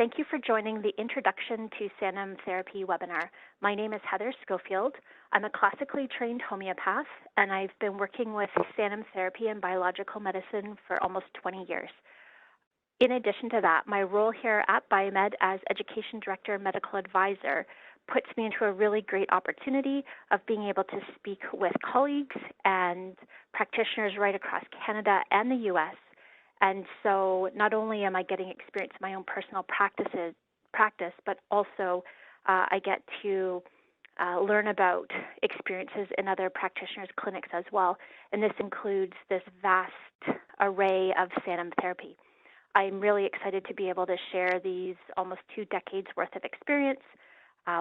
Thank you for joining the Introduction to Sanum Therapy webinar. My name is Heather Schofield. I'm a classically trained homeopath, and I've been working with Sanum therapy and biological medicine for almost 20 years. In addition to that, my role here at Biomed as Education Director and Medical Advisor puts me into a really great opportunity of being able to speak with colleagues and practitioners right across Canada and the U.S. And so not only am I getting experience in my own personal practice, but also I get to learn about experiences in other practitioners' clinics as well. And this includes this vast array of Sanum therapy. I'm really excited to be able to share these almost 2 decades worth of experience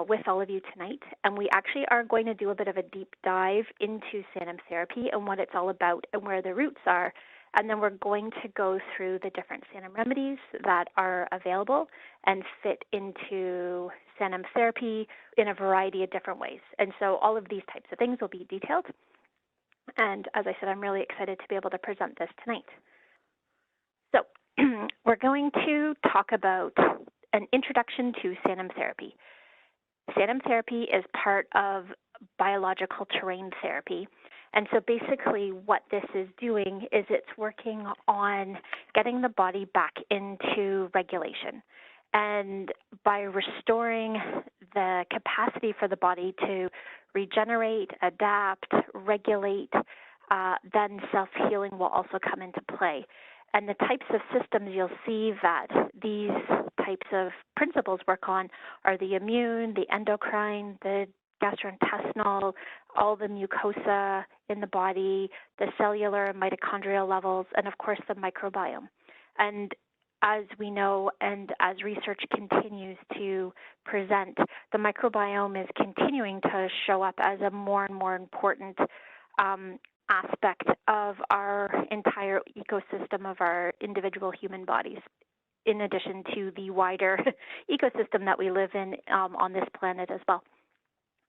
with all of you tonight. And we actually are going to do a bit of a deep dive into Sanum therapy and what it's all about and where the roots are. And then we're going to go through the different Sanum remedies that are available and fit into Sanum therapy in a variety of different ways. And so all of these types of things will be detailed. And as I said, I'm really excited to be able to present this tonight. So we're going to talk about an introduction to Sanum therapy. Sanum therapy is part of biological terrain therapy. And so basically what this is doing is it's working on getting the body back into regulation. And by restoring the capacity for the body to regenerate, adapt, regulate, then self-healing will also come into play. And the types of systems you'll see that these types of principles work on are the immune, the endocrine, the gastrointestinal, all the mucosa in the body, the cellular and mitochondrial levels, and of course the microbiome. And as we know, and as research continues to present, the microbiome is continuing to show up as a more and more important aspect of our entire ecosystem of our individual human bodies, in addition to the wider ecosystem that we live in on this planet as well.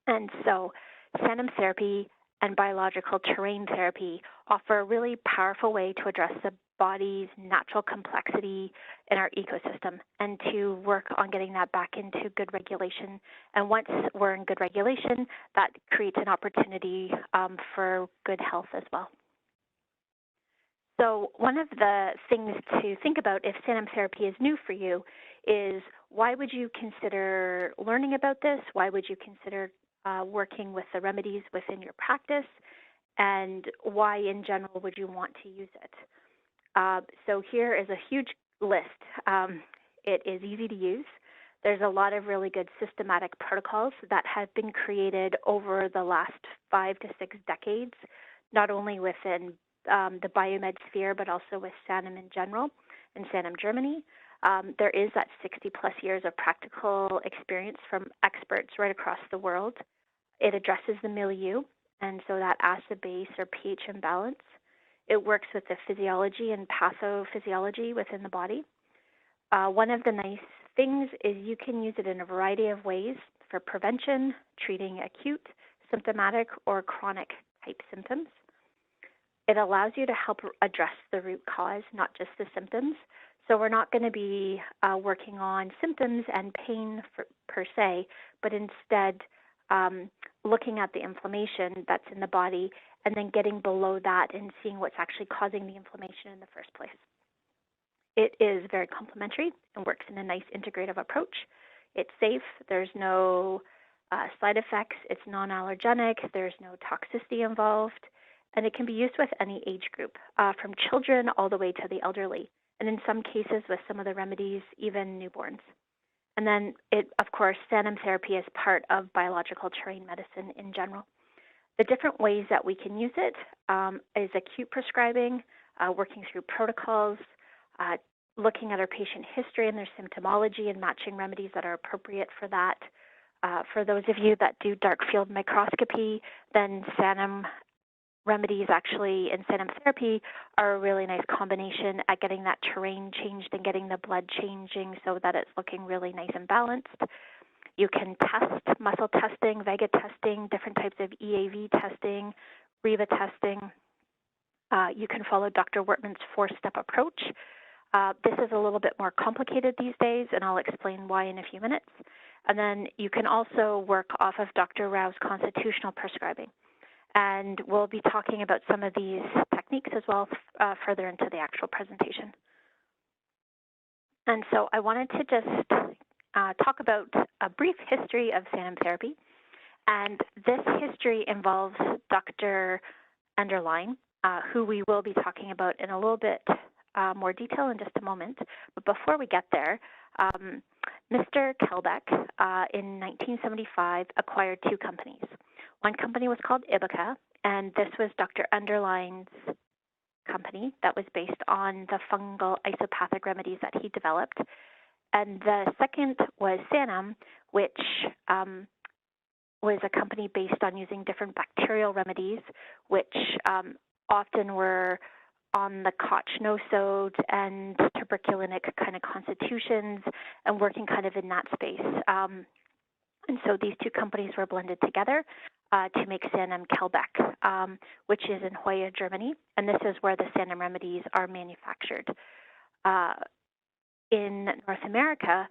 And so Sanum therapy and biological terrain therapy offer a really powerful way to address the body's natural complexity in our ecosystem and to work on getting that back into good regulation. And once we're in good regulation, that creates an opportunity for good health as well. So one of the things to think about if Sanum therapy is new for you is why would you consider learning about this? Why would you consider working with the remedies within your practice? And why in general would you want to use it? So here is a huge list. It is easy to use. There's a lot of really good systematic protocols that have been created over the last 5 to 6 decades, not only within the biomed sphere, but also with Sanum in general and Sanum Germany. There is that 60-plus years of practical experience from experts right across the world. It addresses the milieu, and so that acid-base or pH imbalance. It works with the physiology and pathophysiology within the body. One of the nice things is you can use it in a variety of ways for prevention, treating acute, symptomatic, or chronic type symptoms. It allows you to help address the root cause, not just the symptoms. So we're not going to be working on symptoms and pain per se, but instead looking at the inflammation that's in the body and then getting below that and seeing what's actually causing the inflammation in the first place. It is very complementary and works in a nice integrative approach. It's safe. There's no side effects. It's non-allergenic. There's no toxicity involved. And it can be used with any age group, from children all the way to the elderly. And in some cases, with some of the remedies, even newborns. And then, of course, Sanum therapy is part of biological terrain medicine in general. The different ways that we can use it is acute prescribing, working through protocols, looking at our patient history and their symptomology and matching remedies that are appropriate for that. For those of you that do dark field microscopy, then Sanum remedies actually and Sanum therapy are a really nice combination at getting that terrain changed and getting the blood changing so that it's looking really nice and balanced. You can test muscle testing, Vega testing, different types of EAV testing, Riva testing. You can follow Dr. Wortman's 4-step approach This is a little bit more complicated these days, and I'll explain why in a few minutes. And then you can also work off of Dr. Rao's constitutional prescribing. And we'll be talking about some of these techniques as well further into the actual presentation. And so I wanted to just talk about a brief history of Sanum therapy. And this history involves Dr. Underline, who we will be talking about in a little bit more detail in just a moment. But before we get there, Mr. Kelbeck in 1975 acquired two companies. One company was called Iboca, and this was Dr. Underline's company that was based on the fungal isopathic remedies that he developed. And the second was Sanum, which was a company based on using different bacterial remedies, which often were on the Koch nosode and tuberculinic kind of constitutions and working kind of in that space. And so these two companies were blended together to make Sanum Kelbeck, which is in Hoya, Germany, and this is where the Sanum remedies are manufactured. In North America,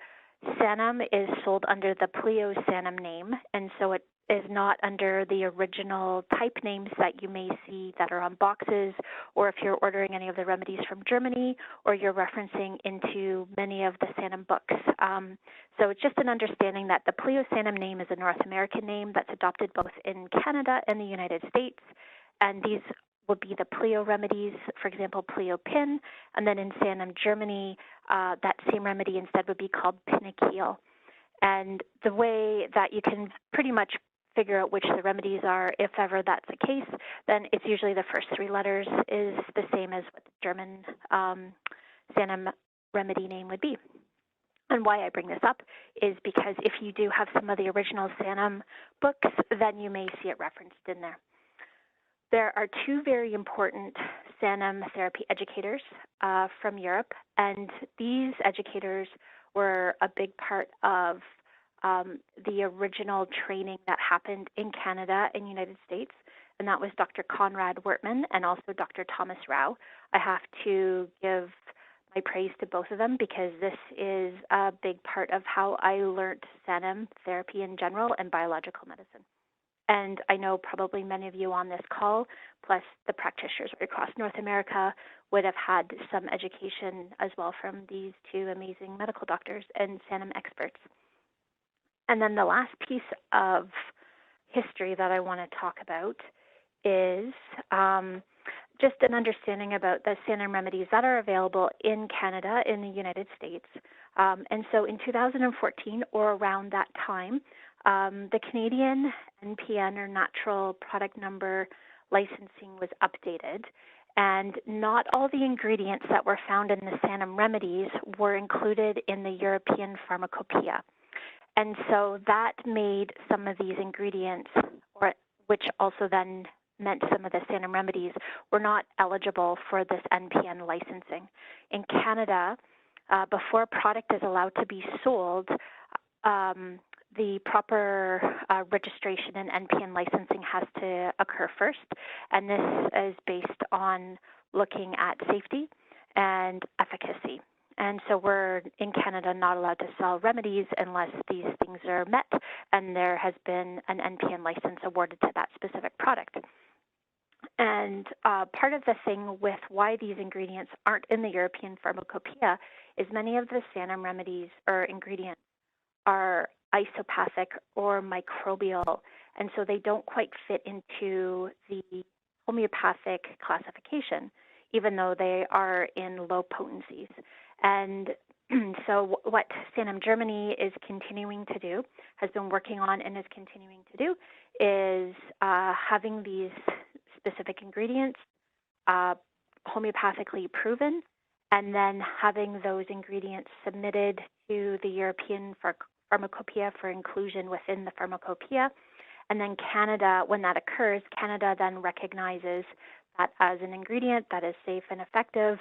Sanum is sold under the Pleo Sanum name, and so it is not under the original type names that you may see that are on boxes, or if you're ordering any of the remedies from Germany, or you're referencing into many of the Sanum books. So it's just an understanding that the Pleo Sanum name is a North American name that's adopted both in Canada and the United States, and these would be the Pleo remedies, for example, Pleo Pin, and then in Sanum, Germany, that same remedy instead would be called Penicillium. And the way that you can pretty much figure out which the remedies are, if ever that's the case, then it's usually the first three letters is the same as what the German Sanum remedy name would be. And why I bring this up is because if you do have some of the original Sanum books, then you may see it referenced in there. There are two very important Sanum therapy educators from Europe, and these educators were a big part of the original training that happened in Canada and United States, and that was Dr. Conrad Wertmann and also Dr. Thomas Rao. I have to give my praise to both of them because this is a big part of how I learned Sanum therapy in general and biological medicine. And I know probably many of you on this call, plus the practitioners across North America, would have had some education as well from these two amazing medical doctors and Sanum experts. And then the last piece of history that I want to talk about is just an understanding about the Sanum remedies that are available in Canada, in the United States. And so in 2014 or around that time, the Canadian NPN or Natural Product Number licensing was updated, and not all the ingredients that were found in the Sanum remedies were included in the European Pharmacopoeia. And so that made some of these ingredients, which also then meant some of the Sanum remedies, were not eligible for this NPN licensing. In Canada, before a product is allowed to be sold, the proper registration and NPN licensing has to occur first, and this is based on looking at safety and efficacy. And so we're, in Canada, not allowed to sell remedies unless these things are met, and there has been an NPN license awarded to that specific product. And part of the thing with why these ingredients aren't in the European Pharmacopoeia is many of the Sanum remedies or ingredients are isopathic or microbial, and so they don't quite fit into the homeopathic classification, even though they are in low potencies. And so what Sanum Germany is continuing to do, has been working on and is continuing to do, is having these specific ingredients homeopathically proven, and then having those ingredients submitted to the European Pharmacopoeia for inclusion within the Pharmacopoeia. And then Canada, when that occurs, Canada then recognizes that as an ingredient that is safe and effective,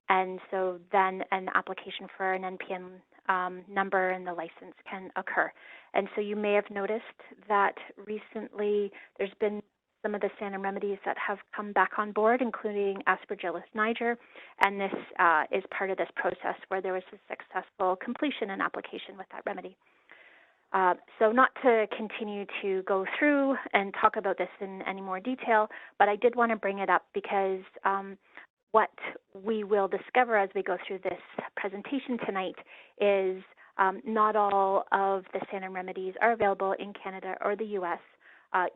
and so then an application for an NPN number and the license can occur. And so you may have noticed that recently there's been some of the Sanum remedies that have come back on board, including Aspergillus niger, and this is part of this process where there was a successful completion and application with that remedy. So not to continue to go through and talk about this in any more detail, but I did want to bring it up because what we will discover as we go through this presentation tonight is not all of the Sanum remedies are available in Canada or the U.S.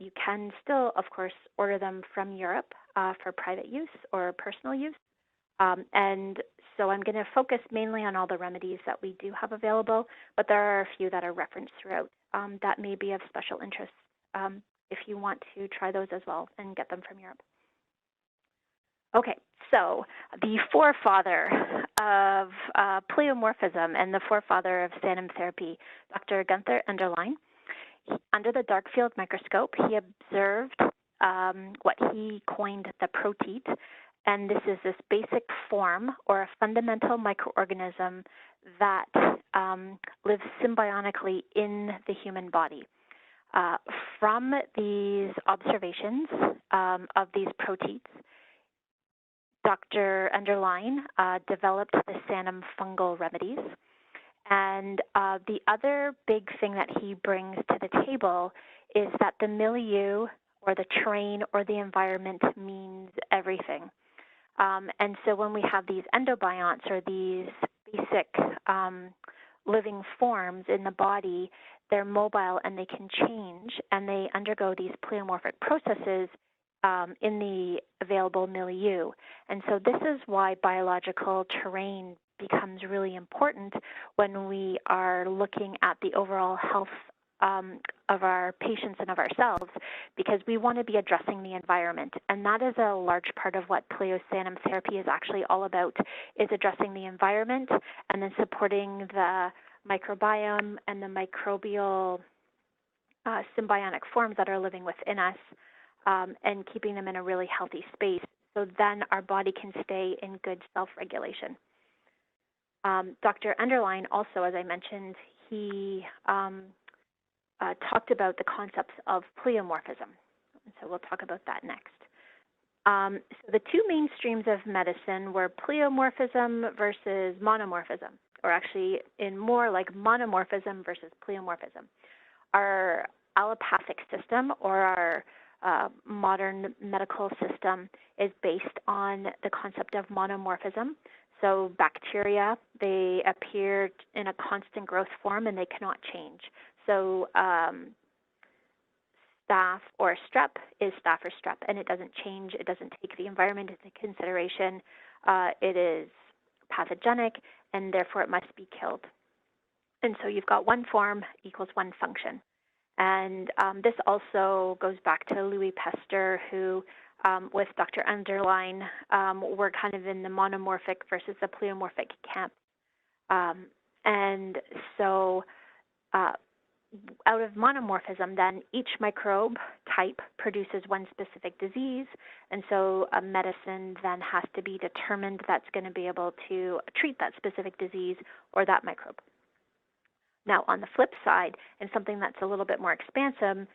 You can still, of course, order them from Europe for private use or personal use. And so I'm going to focus mainly on all the remedies that we do have available, but there are a few that are referenced throughout that may be of special interest if you want to try those as well and get them from Europe. Okay, so the forefather of pleomorphism and the forefather of Sanum therapy, Dr. Gunther Enderlein, under the dark field microscope, he observed what he coined the proteid, and this is this basic form or a fundamental microorganism that lives symbiotically in the human body. From these observations of these proteids, Dr. Enderlein developed the Sanum fungal remedies. And the other big thing that he brings to the table is that the milieu or the terrain or the environment means everything. And so when we have these endobionts or these basic living forms in the body, they're mobile and they can change and they undergo these pleomorphic processes in the available milieu. And so this is why biological terrain becomes really important when we are looking at the overall health of our patients and of ourselves, because we want to be addressing the environment. And that is a large part of what Pleo Sanum therapy is actually all about, is addressing the environment and then supporting the microbiome and the microbial symbiotic forms that are living within us and keeping them in a really healthy space, so then our body can stay in good self-regulation. Dr. Enderlein also, as I mentioned, he talked about the concepts of pleomorphism. So we'll talk about that next. So the two main streams of medicine were pleomorphism versus monomorphism, or actually in more like monomorphism versus pleomorphism. Our allopathic system, or our modern medical system, is based on the concept of monomorphism. So bacteria, they appear in a constant growth form and they cannot change. So staph or strep is staph or strep, and it doesn't change. It doesn't take the environment into consideration. It is pathogenic, and therefore it must be killed. And so you've got one form equals one function. And this also goes back to Louis Pasteur, who with Dr. Enderlein were kind of in the monomorphic versus the pleomorphic camp. And so out of monomorphism, then each microbe type produces one specific disease, and so a medicine then has to be determined that's going to be able to treat that specific disease or that microbe. Now, on the flip side, and something that's a little bit more expansive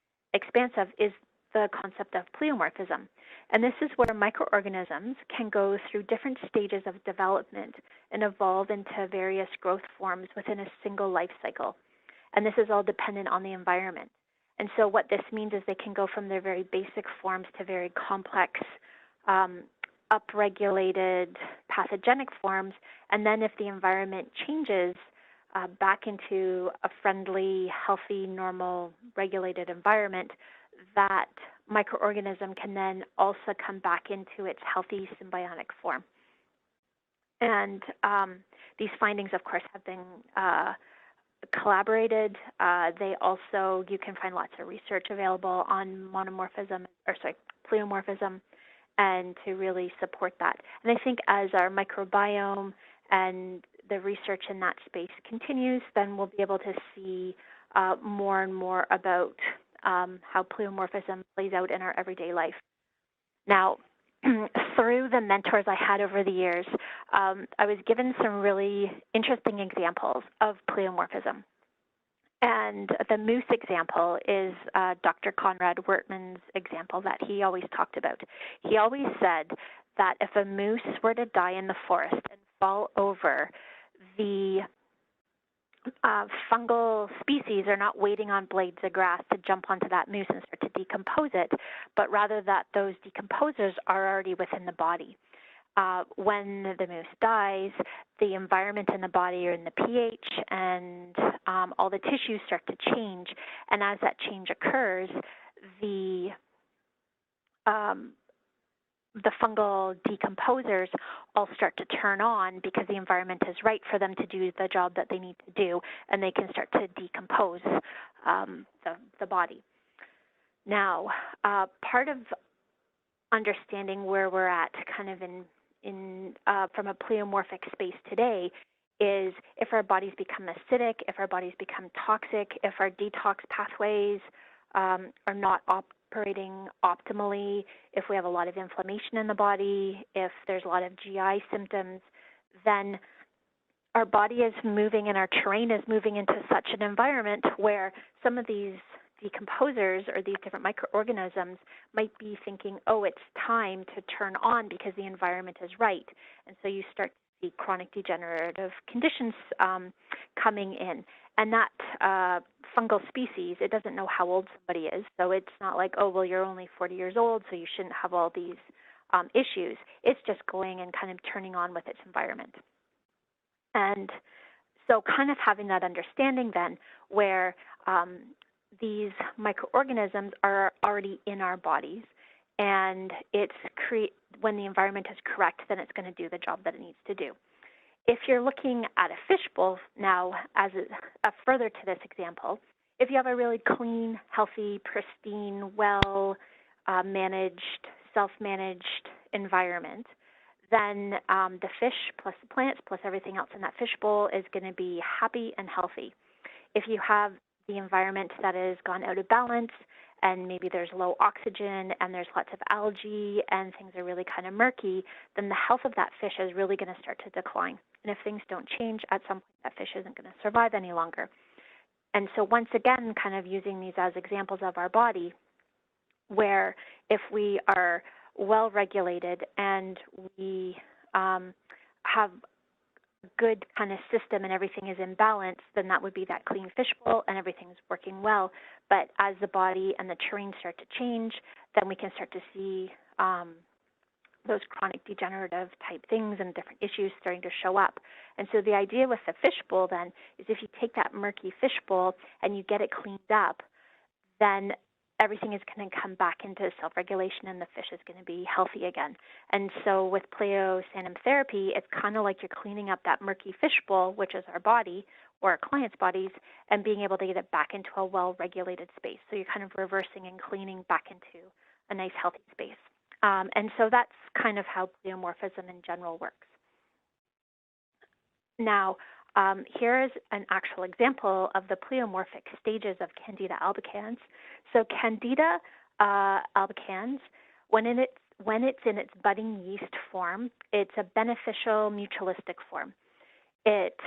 is the concept of pleomorphism. And this is where microorganisms can go through different stages of development and evolve into various growth forms within a single life cycle. And this is all dependent on the environment. And so what this means is they can go from their very basic forms to very complex, upregulated pathogenic forms. And then if the environment changes back into a friendly, healthy, normal, regulated environment, that microorganism can then also come back into its healthy symbiotic form. And these findings, of course, have been collaborated. They also, you can find lots of research available on pleomorphism, and to really support that. And I think as our microbiome and the research in that space continues, then we'll be able to see more and more about how pleomorphism plays out in our everyday life. Now, through the mentors I had over the years, I was given some really interesting examples of pleomorphism. And the moose example is Dr. Conrad Wertmann's example that he always talked about. He always said that if a moose were to die in the forest and fall over, the fungal species are not waiting on blades of grass to jump onto that moose and start to decompose it, but rather that those decomposers are already within the body. When the moose dies, the environment in the body or in the pH and all the tissues start to change, and as that change occurs, the fungal decomposers all start to turn on because the environment is right for them to do the job that they need to do, and they can start to decompose the body. Now, part of understanding where we're at kind of from a pleomorphic space today is if our bodies become acidic, if our bodies become toxic, if our detox pathways are not operating optimally, if we have a lot of inflammation in the body, if there's a lot of GI symptoms, then our body is moving and our terrain is moving into such an environment where some of these decomposers or these different microorganisms might be thinking, oh, it's time to turn on because the environment is right. And so you start to see chronic degenerative conditions coming in. And that fungal species, it doesn't know how old somebody is. So it's not like, oh, well, you're only 40 years old, so you shouldn't have all these issues. It's just going and kind of turning on with its environment. And so kind of having that understanding then where these microorganisms are already in our bodies, and when the environment is correct, then it's going to do the job that it needs to do. If you're looking at a fishbowl now, as a further to this example, if you have a really clean, healthy, pristine, well-managed, self-managed environment, then the fish plus the plants plus everything else in that fishbowl is going to be happy and healthy. If you have the environment that has gone out of balance and maybe there's low oxygen and there's lots of algae and things are really kind of murky, then the health of that fish is really going to start to decline. And if things don't change, at some point that fish isn't going to survive any longer. And so once again, kind of using these as examples of our body, where if we are well regulated and we have good kind of system and everything is in balance, then that would be that clean fishbowl and everything's working well. But as the body and the terrain start to change, then we can start to see those chronic degenerative type things and different issues starting to show up. And so the idea with the fishbowl then is if you take that murky fishbowl and you get it cleaned up, then everything is going to come back into self-regulation and the fish is going to be healthy again. And so with Pleo Sanum therapy, it's kind of like you're cleaning up that murky fishbowl, which is our body or our clients' bodies, and being able to get it back into a well-regulated space. So you're kind of reversing and cleaning back into a nice, healthy space. And so that's kind of how pleomorphism in general works. Now, here is an actual example of the pleomorphic stages of Candida albicans. So Candida albicans, when it's in its budding yeast form, it's a beneficial mutualistic form. It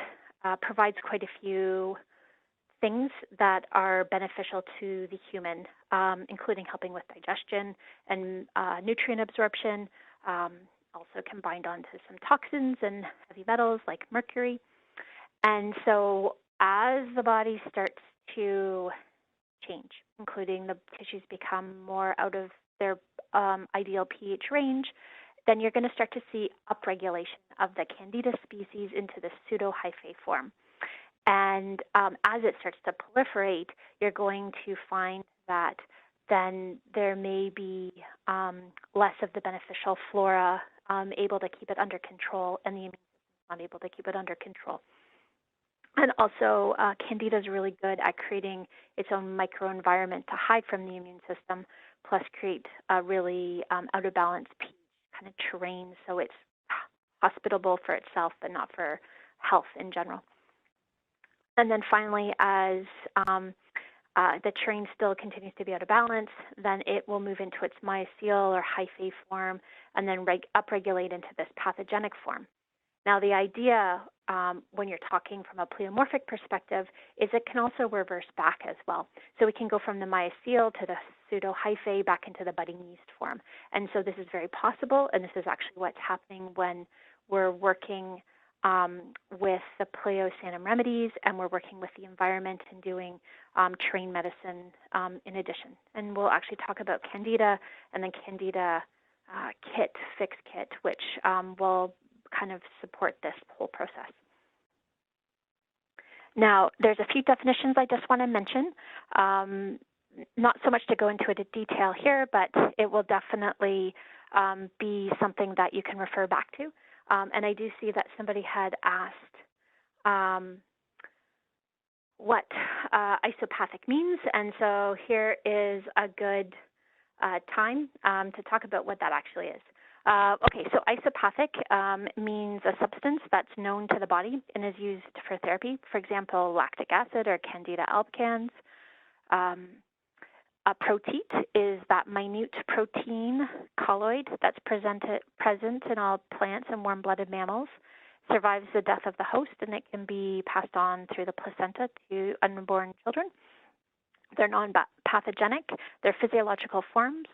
provides quite a few things that are beneficial to the human, including helping with digestion and nutrient absorption, also can bind onto some toxins and heavy metals like mercury. And so as the body starts to change, including the tissues become more out of their ideal pH range, then you're going to start to see upregulation of the Candida species into the pseudo-hyphae form. And as it starts to proliferate, you're going to find that then there may be less of the beneficial flora able to keep it under control, and the immune system is not able to keep it under control. And also, Candida is really good at creating its own microenvironment to hide from the immune system, plus create a really out of balance pH kind of terrain, so it's hospitable for itself, but not for health in general. And then finally, as the terrain still continues to be out of balance, then it will move into its mycelial or hyphae form, and then upregulate into this pathogenic form. Now, the idea when you're talking from a pleomorphic perspective is it can also reverse back as well. So we can go from the mycele to the pseudohyphae back into the budding yeast form. And so this is very possible, and this is actually what's happening when we're working with the Pleo Sanum remedies, and we're working with the environment and doing trained medicine in addition. And we'll actually talk about Candida and then Candida fix kit, which will kind of support this whole process. Now, there's a few definitions I just want to mention. Not so much to go into it in detail here, but it will definitely be something that you can refer back to. And I do see that somebody had asked what isopathic means, and so here is a good time to talk about what that actually is. Okay, so isopathic means a substance that's known to the body and is used for therapy. For example, lactic acid or Candida albicans. A proteid is that minute protein colloid that's present in all plants and warm-blooded mammals. Survives the death of the host, and it can be passed on through the placenta to unborn children. They're non-pathogenic. They're physiological forms.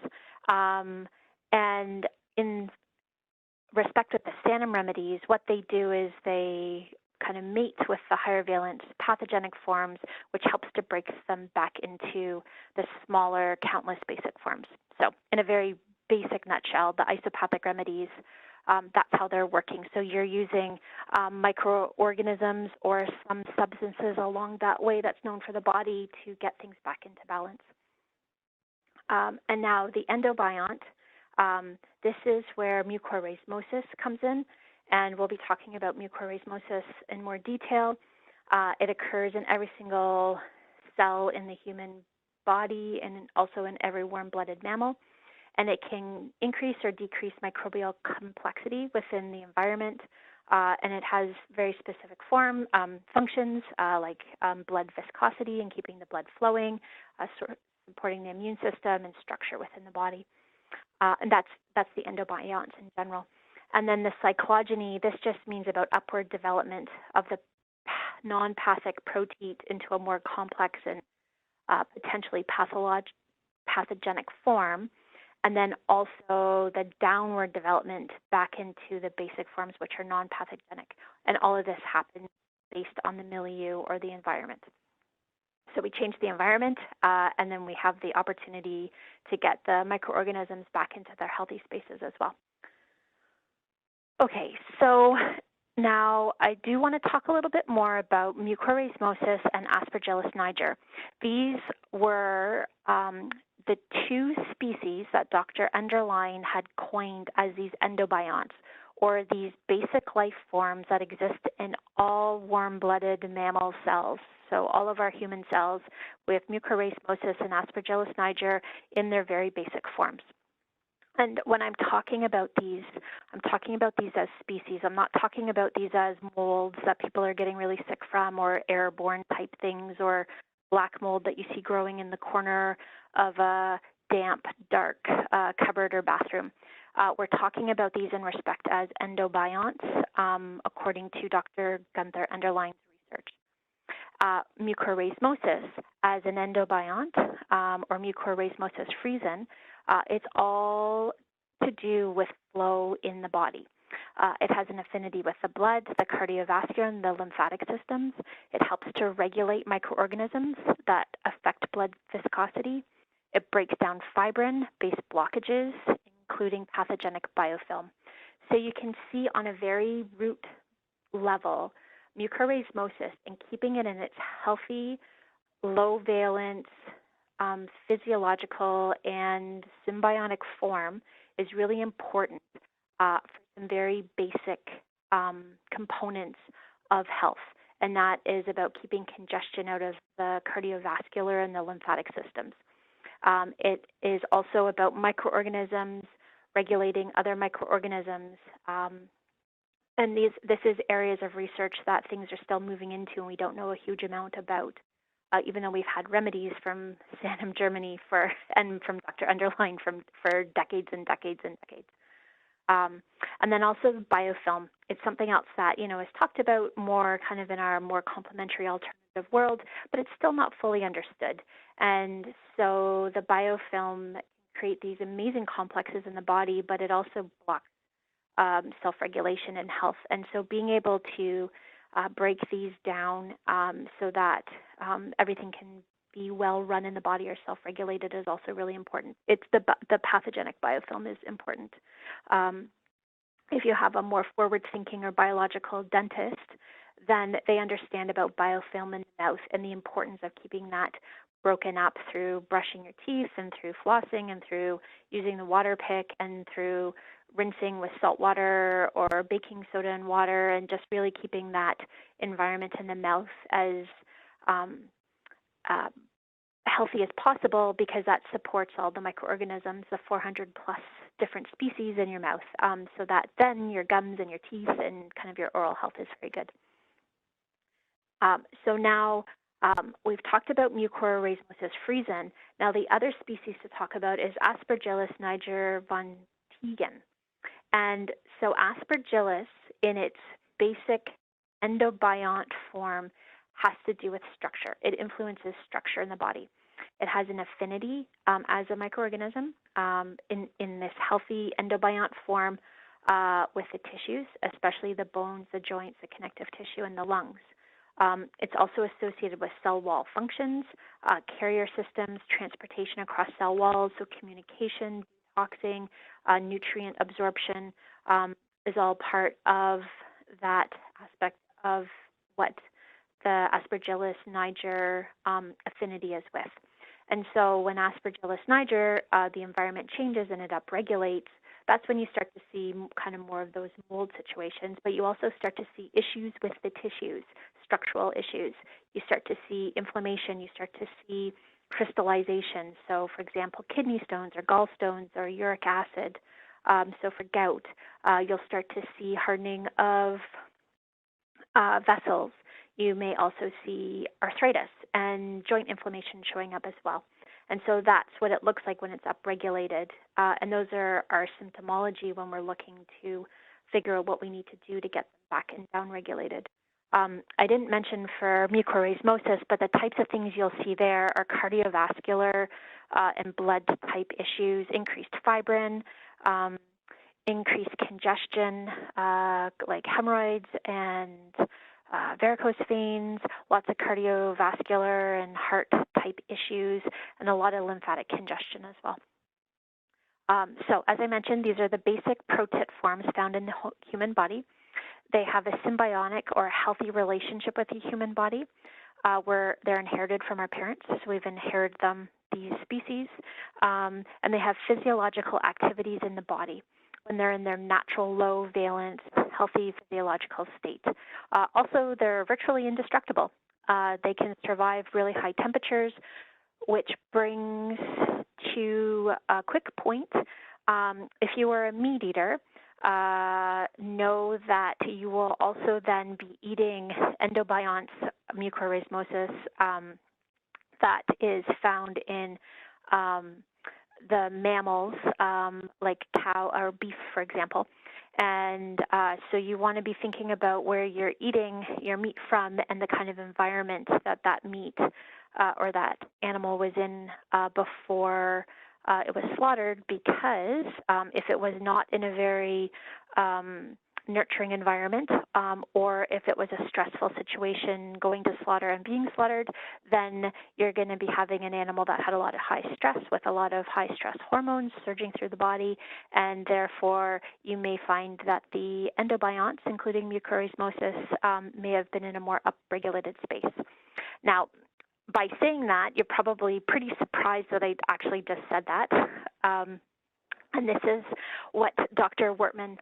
And in respect of the Sanum remedies, what they do is they kind of mate with the higher valence pathogenic forms, which helps to break them back into the smaller, countless basic forms. So in a very basic nutshell, the isopathic remedies, that's how they're working. So you're using microorganisms or some substances along that way that's known for the body to get things back into balance. And now the endobiont, this is where mucorrhizmosis comes in, and we'll be talking about mucorrhizmosis in more detail. It occurs in every single cell in the human body and also in every warm-blooded mammal. And it can increase or decrease microbial complexity within the environment. And it has very specific functions like blood viscosity and keeping the blood flowing, supporting the immune system and structure within the body. And that's the endobionts in general. And then the cyclogeny, this just means about upward development of the non-pathic proteid into a more complex and potentially pathogenic form. And then also the downward development back into the basic forms, which are non-pathogenic. And all of this happens based on the milieu or the environment. So we change the environment, and then we have the opportunity to get the microorganisms back into their healthy spaces as well. Okay, so now I do want to talk a little bit more about mucorrhizmosis and Aspergillus niger. These were the two species that Dr. Underline had coined as these endobionts, or these basic life forms that exist in all warm-blooded mammal cells. So all of our human cells with mucorrhizmosis and Aspergillus niger in their very basic forms. And when I'm talking about these, I'm talking about these as species. I'm not talking about these as molds that people are getting really sick from, or airborne type things, or black mold that you see growing in the corner of a damp, dark cupboard or bathroom. We're talking about these in respect as endobionts, according to Dr. Gunther Underline's research. Mucorrhizmosis as an endobiont, or Mucorrhizmosis friesen, it's all to do with flow in the body. It has an affinity with the blood, the cardiovascular, and the lymphatic systems. It helps to regulate microorganisms that affect blood viscosity. It breaks down fibrin-based blockages, including pathogenic biofilm. So you can see on a very root level, mucorrhizmosis and keeping it in its healthy, low valence, physiological and symbiotic form is really important for some very basic components of health. And that is about keeping congestion out of the cardiovascular and the lymphatic systems. It is also about microorganisms, regulating other microorganisms. And this is areas of research that things are still moving into and we don't know a huge amount about. Even though we've had remedies from Sanum, Germany and from Dr. Underline for decades and decades and decades. And then also the biofilm. it's something else that, is talked about more kind of in our more complementary alternative world, but it's still not fully understood. And so the biofilm can create these amazing complexes in the body, but it also blocks self-regulation and health. And so being able to break these down so that everything can be well run in the body or self-regulated is also really important. It's the pathogenic biofilm is important. If you have a more forward-thinking or biological dentist, then they understand about biofilm in the mouth and the importance of keeping that broken up through brushing your teeth and through flossing and through using the water pick and through rinsing with salt water or baking soda and water, and just really keeping that environment in the mouth as healthy as possible, because that supports all the microorganisms, the 400 plus different species in your mouth, so that then your gums and your teeth and kind of your oral health is very good. So now we've talked about Mucor rhizomyces friesen. Now the other species to talk about is Aspergillus niger von Teegen. And so Aspergillus, in its basic endobiont form, has to do with structure. It influences structure in the body. It has an affinity as a microorganism in this healthy endobiont form with the tissues, especially the bones, the joints, the connective tissue, and the lungs. It's also associated with cell wall functions, carrier systems, transportation across cell walls, so communication, detoxing, nutrient absorption is all part of that aspect of what the Aspergillus niger affinity is with. And so when Aspergillus niger, the environment changes and it upregulates, that's when you start to see kind of more of those mold situations, but you also start to see issues with the tissues, structural issues. You start to see inflammation, you start to see crystallization. So for example, kidney stones or gallstones or uric acid. So for gout, you'll start to see hardening of vessels. You may also see arthritis and joint inflammation showing up as well. And so that's what it looks like when it's upregulated. And those are our symptomology when we're looking to figure out what we need to do to get them back and downregulated. I didn't mention for mucorrhizmosis, but the types of things you'll see there are cardiovascular and blood type issues, increased fibrin, increased congestion, like hemorrhoids and varicose veins, lots of cardiovascular and heart type issues, and a lot of lymphatic congestion as well. So as I mentioned, these are the basic protit forms found in the human body. They have a symbiotic or a healthy relationship with the human body, where they're inherited from our parents, so we've inherited them, these species, and they have physiological activities in the body when they're in their natural low valence, healthy physiological state. Also, they're virtually indestructible. They can survive really high temperatures, which brings to a quick point. If you are a meat eater, know that you will also then be eating endobionts, mucorrhizmosis, that is found in the mammals, like cow or beef, for example. And so you want to be thinking about where you're eating your meat from and the kind of environment that that meat or that animal was in before it was slaughtered, because if it was not in a very nurturing environment, or if it was a stressful situation going to slaughter and being slaughtered, then you're going to be having an animal that had a lot of high stress with a lot of high stress hormones surging through the body, and therefore you may find that the endobionts, including mucorrhizmosis, may have been in a more upregulated space. Now, by saying that, you're probably pretty surprised that I actually just said that. And this is what Dr. Wortman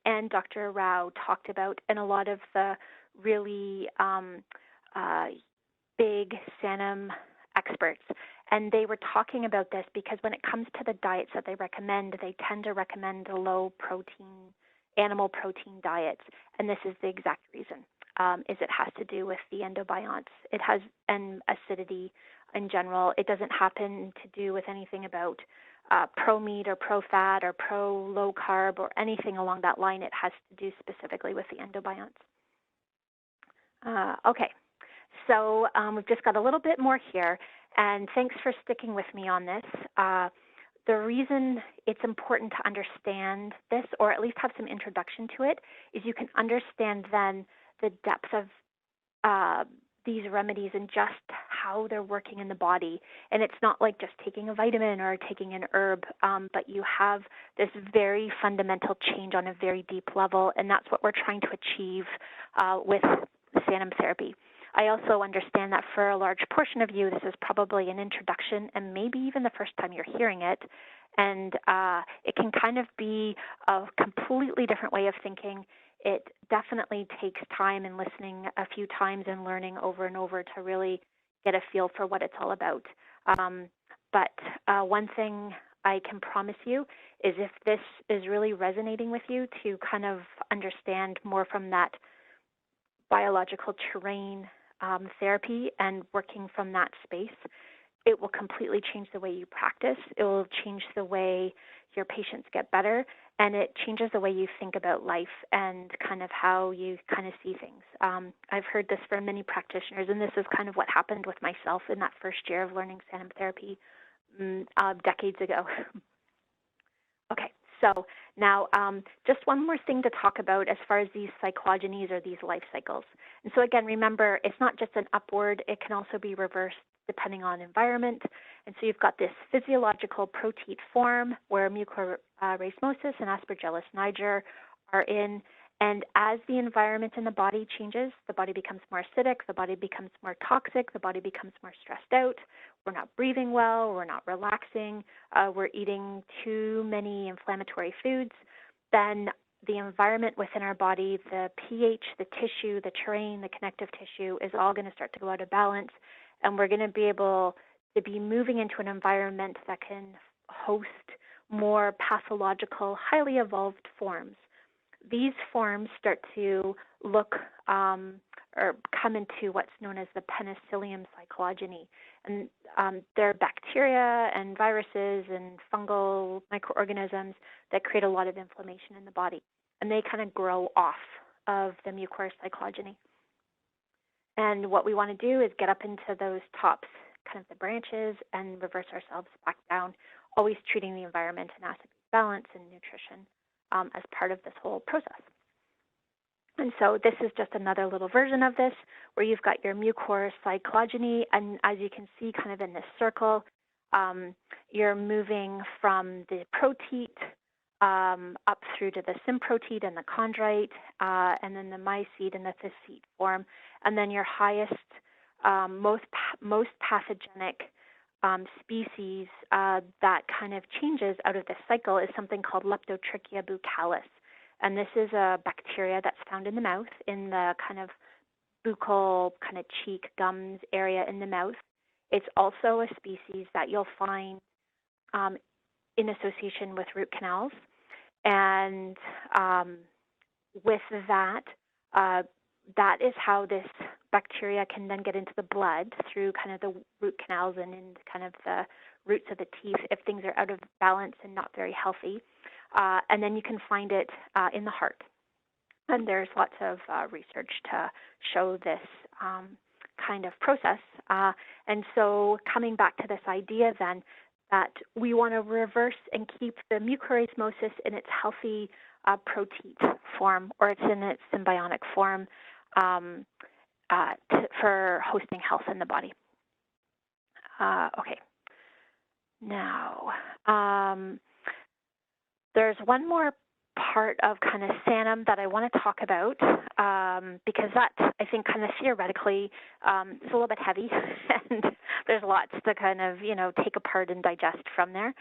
and Dr. Rao talked about, and a lot of the really big Sanum experts. And they were talking about this because when it comes to the diets that they recommend, they tend to recommend low protein, animal protein diets. And this is the exact reason, is it has to do with the endobionts. It has, and acidity in general. It doesn't happen to do with anything about pro-meat or pro-fat or pro-low-carb or anything along that line. It has to do specifically with the endobionts. Okay, so we've just got a little bit more here, and thanks for sticking with me on this. The reason it's important to understand this, or at least have some introduction to it, is you can understand then the depth of these remedies and just how they're working in the body. And it's not like just taking a vitamin or taking an herb, but you have this very fundamental change on a very deep level, and that's what we're trying to achieve with Sanum therapy. I also understand that for a large portion of you, this is probably an introduction and maybe even the first time you're hearing it. And it can kind of be a completely different way of thinking. It definitely takes time and listening a few times and learning over and over to really get a feel for what it's all about. But one thing I can promise you is if this is really resonating with you, to kind of understand more from that biological terrain therapy and working from that space, it will completely change the way you practice. It will change the way your patients get better, and it changes the way you think about life and kind of how you kind of see things. I've heard this from many practitioners, and this is kind of what happened with myself in that first year of learning Sanum therapy decades ago. Okay, so now just one more thing to talk about as far as these cyclogenies or these life cycles. And so again, remember, it's not just an upward, it can also be reversed depending on environment. And so you've got this physiological protete form where Mucor and Aspergillus niger are in. And as the environment in the body changes, the body becomes more acidic, the body becomes more toxic, the body becomes more stressed out. We're not breathing well, we're not relaxing, we're eating too many inflammatory foods. Then the environment within our body, the pH, the tissue, the terrain, the connective tissue is all going to start to go out of balance. And we're going to be able to be moving into an environment that can host more pathological, highly evolved forms. These forms start to look or come into what's known as the Penicillium cyclogeny. And they're bacteria and viruses and fungal microorganisms that create a lot of inflammation in the body. And they kind of grow off of the Mucor cyclogeny. And what we want to do is get up into those tops, kind of the branches, and reverse ourselves back down, always treating the environment and acid balance and nutrition as part of this whole process. And so this is just another little version of this where you've got your Mucor cyclogeny, and as you can see kind of in this circle, you're moving from the protete up through to the symprotete and the chondrite, and then the mycete and the thicete form. And then your highest, most pathogenic species that kind of changes out of this cycle is something called Leptotrichia buccalis. And this is a bacteria that's found in the mouth, in the kind of buccal, kind of cheek, gums area in the mouth. It's also a species that you'll find in association with root canals. And with that, that is how this bacteria can then get into the blood through kind of the root canals and in kind of the roots of the teeth if things are out of balance and not very healthy. And then you can find it in the heart. And there's lots of research to show this kind of process. And so coming back to this idea then that we want to reverse and keep the mucorismosis in its healthy protete form, or it's in its symbiotic form for hosting health in the body. Okay. Now, there's one more part of kind of Sanum that I want to talk about because that, I think, kind of theoretically is a little bit heavy, and there's lots to kind of, take apart and digest from there.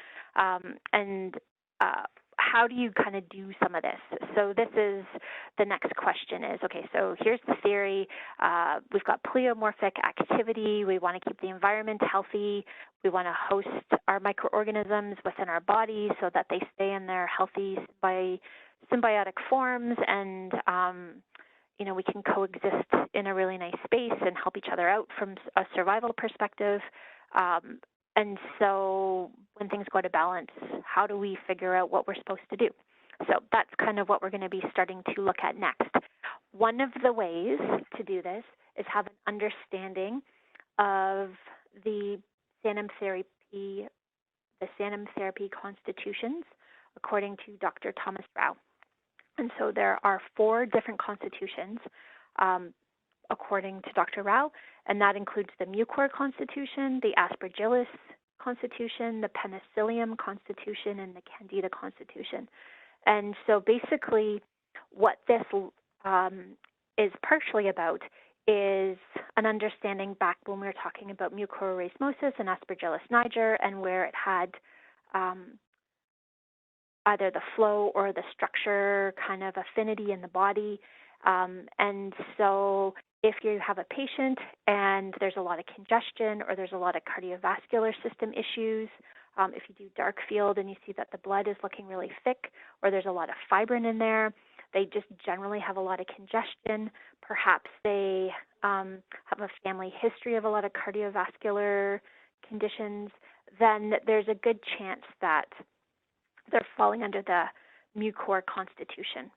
How do you kind of do some of this? So this is the next question is, okay, so here's the theory. We've got pleomorphic activity. We want to keep the environment healthy. We want to host our microorganisms within our body so that they stay in their healthy symbiotic forms, and we can coexist in a really nice space and help each other out from a survival perspective. And so when things go to balance, how do we figure out what we're supposed to do? So that's kind of what we're going to be starting to look at next. One of the ways to do this is have an understanding of the Sanum therapy constitutions according to Dr. Thomas Rau. And so there are 4 different constitutions according to Dr. Rau, and that includes the Mucor Constitution, the Aspergillus Constitution, the Penicillium Constitution, and the Candida Constitution. And so basically what this is partially about is an understanding back when we were talking about mucorrhizmosis and Aspergillus niger, and where it had either the flow or the structure kind of affinity in the body. And so if you have a patient and there's a lot of congestion or there's a lot of cardiovascular system issues, if you do dark field and you see that the blood is looking really thick or there's a lot of fibrin in there, they just generally have a lot of congestion. Perhaps they have a family history of a lot of cardiovascular conditions, then there's a good chance that they're falling under the Mucor Constitution.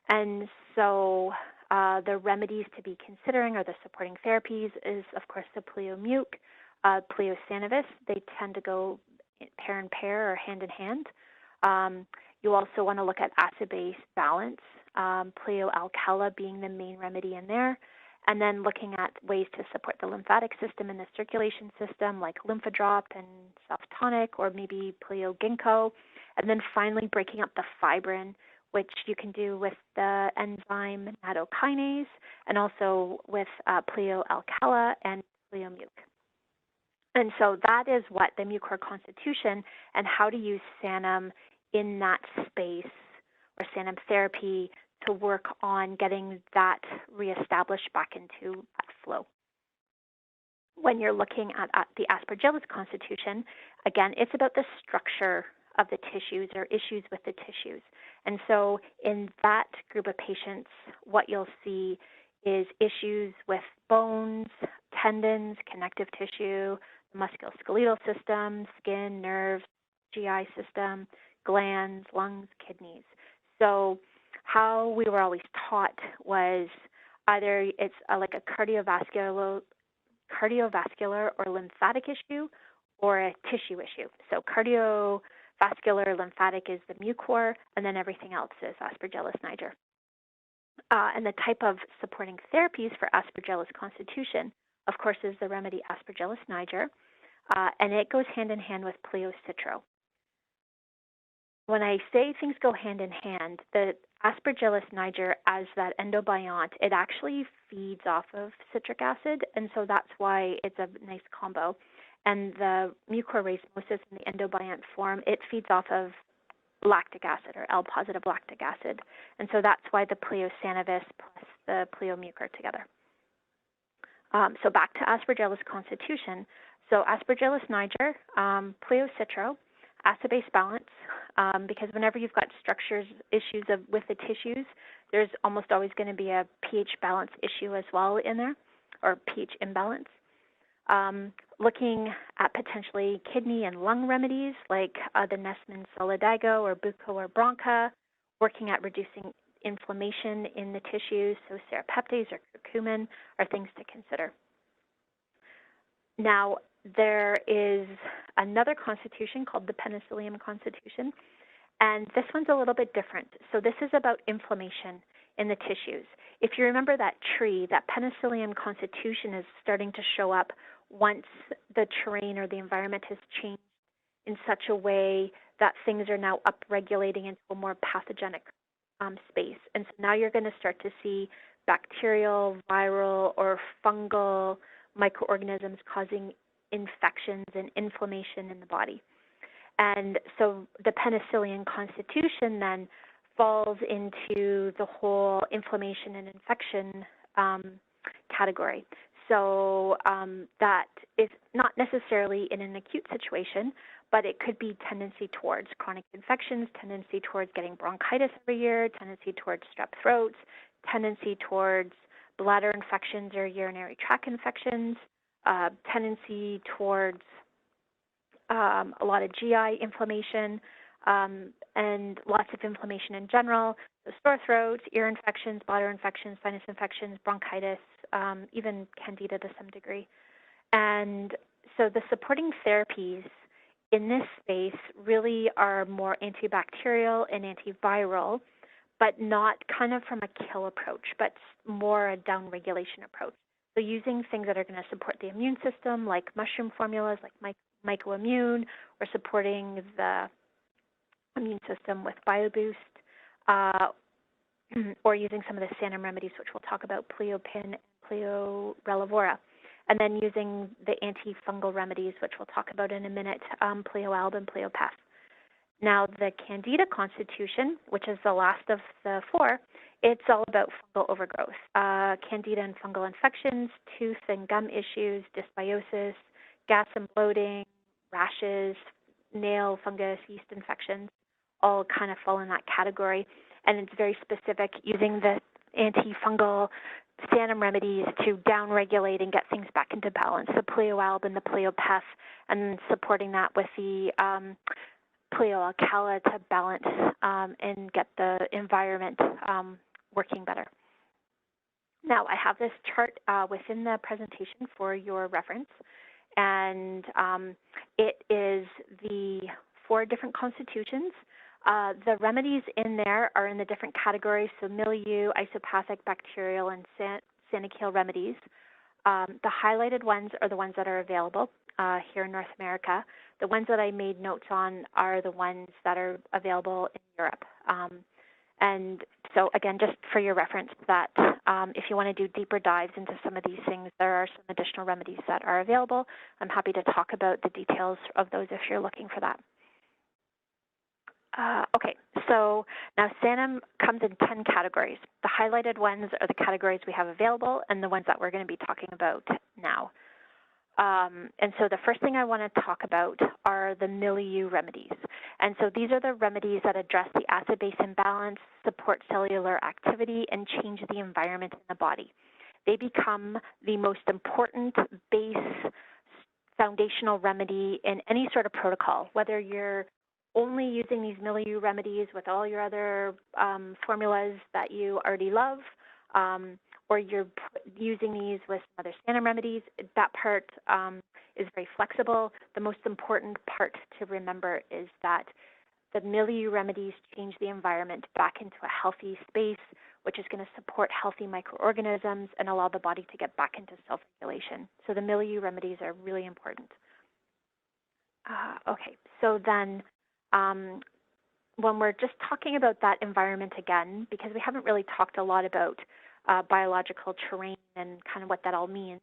And so the remedies to be considering or the supporting therapies is, of course, the Pleo Pleo Sanum. They tend to go pair in pair or hand in hand. You also want to look at acid-base balance, Pleo Alkali being the main remedy in there, and then looking at ways to support the lymphatic system and the circulation system, like Lymphodrop and Self-Tonic, or maybe Pleo Ginkgo, and then finally breaking up the fibrin, which you can do with the enzyme nattokinase, and also with Pleo Alkali and Pleo Muc. And so that is what the Mucor Constitution and how to use Sanum in that space or Sanum therapy to work on getting that reestablished back into that flow. When you're looking at the Aspergillus Constitution, again, it's about the structure of the tissues or issues with the tissues. And so in that group of patients, what you'll see is issues with bones, tendons, connective tissue, musculoskeletal system, skin, nerves, GI system, glands, lungs, kidneys. So how we were always taught was either it's like a cardiovascular or lymphatic issue or a tissue issue. So cardiovascular lymphatic is the Mucor, and then everything else is Aspergillus niger. And the type of supporting therapies for Aspergillus Constitution, of course, is the remedy Aspergillus niger, and it goes hand in hand with Pleo Citro. When I say things go hand in hand, the Aspergillus niger as that endobiont, it actually feeds off of citric acid, and so that's why it's a nice combo. And the mucorrhizmosis in the endobiont form, it feeds off of lactic acid or L-positive lactic acid. And so that's why the Pleo Sanum plus the Pleo Muc are together. So back to Aspergillus Constitution. So Aspergillus niger, Pleo Citro, acid-base balance, because whenever you've got structures issues with the tissues, there's almost always going to be a pH balance issue as well in there, or pH imbalance. Looking at potentially kidney and lung remedies like the Nesman solidago or buco or bronca, working at reducing inflammation in the tissues, so serrapeptase or curcumin are things to consider. Now, there is another constitution called the Penicillium Constitution, and this one's a little bit different. So this is about inflammation in the tissues. If you remember that tree, that Penicillium Constitution is starting to show up once the terrain or the environment has changed in such a way that things are now upregulating into a more pathogenic space. And so now you're going to start to see bacterial, viral, or fungal microorganisms causing infections and inflammation in the body. And so the Penicillium Constitution then falls into the whole inflammation and infection category. So that is not necessarily in an acute situation, but it could be tendency towards chronic infections, tendency towards getting bronchitis every year, tendency towards strep throats, tendency towards bladder infections or urinary tract infections, tendency towards a lot of GI inflammation, and lots of inflammation in general, so sore throat, ear infections, bladder infections, sinus infections, bronchitis, even Candida to some degree. And so the supporting therapies in this space really are more antibacterial and antiviral, but not kind of from a kill approach, but more a downregulation approach. So using things that are going to support the immune system, like mushroom formulas, like MycoImmune, or supporting the immune system with BioBoost, or using some of the Sanum remedies, which we'll talk about, Pleopin and Pleo Relevora. And then using the antifungal remedies, which we'll talk about in a minute, Pleoalb and Pleopaf. Now, the Candida Constitution, which is the last of the four, it's all about fungal overgrowth. Candida and fungal infections, tooth and gum issues, dysbiosis, gas and bloating, rashes, nail fungus, yeast infections, all kind of fall in that category. And it's very specific, using the antifungal Sanum remedies to downregulate and get things back into balance, the Pleoalb and the Pleopef, and supporting that with the Pleoalcala to balance and get the environment working better. Now, I have this chart within the presentation for your reference, and it is the 4 different constitutions. The remedies in there are in the different categories, so milieu, isopathic, bacterial, and Sanikil remedies. The highlighted ones are the ones that are available here in North America. The ones that I made notes on are the ones that are available in Europe. And so, again, just for your reference, that if you want to do deeper dives into some of these things, there are some additional remedies that are available. I'm happy to talk about the details of those if you're looking for that. Okay, so now Sanum comes in 10 categories. The highlighted ones are the categories we have available and the ones that we're going to be talking about now. And so the first thing I want to talk about are the milieu remedies. And so these are the remedies that address the acid-base imbalance, support cellular activity, and change the environment in the body. They become the most important base foundational remedy in any sort of protocol, whether you're only using these milieu remedies with all your other formulas that you already love, or you're using these with some other Sanum remedies. That part is very flexible. The most important part to remember is that the milieu remedies change the environment back into a healthy space, which is going to support healthy microorganisms and allow the body to get back into self-regulation. So the milieu remedies are really important. Okay, so then when we're just talking about that environment again, because we haven't really talked a lot about biological terrain and kind of what that all means.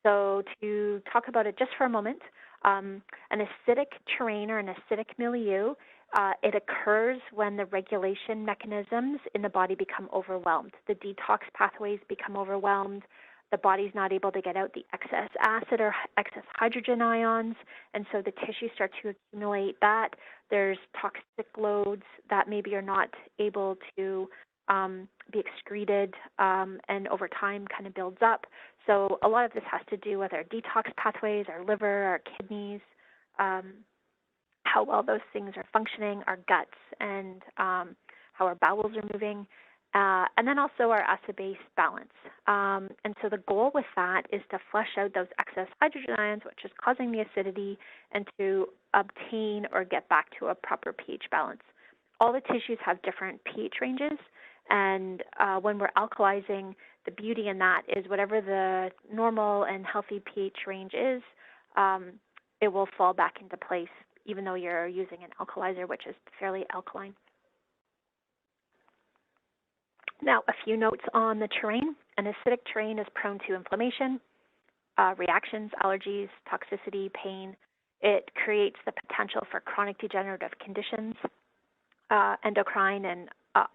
So to talk about it just for a moment, an acidic terrain or an acidic milieu, it occurs when the regulation mechanisms in the body become overwhelmed. The detox pathways become overwhelmed. The body's not able to get out the excess acid or excess hydrogen ions, and so the tissue starts to accumulate that. There's toxic loads that maybe are not able to be excreted, and over time kind of builds up. So a lot of this has to do with our detox pathways, our liver, our kidneys, how well those things are functioning, our guts, and how our bowels are moving, and then also our acid-base balance. And so the goal with that is to flush out those excess hydrogen ions, which is causing the acidity, and to obtain or get back to a proper pH balance. All the tissues have different pH ranges, and when we're alkalizing, the beauty in that is whatever the normal and healthy pH range is, it will fall back into place, even though you're using an alkalizer, which is fairly alkaline. Now, a few notes on the terrain. An acidic terrain is prone to inflammation, reactions, allergies, toxicity, pain. It creates the potential for chronic degenerative conditions, endocrine and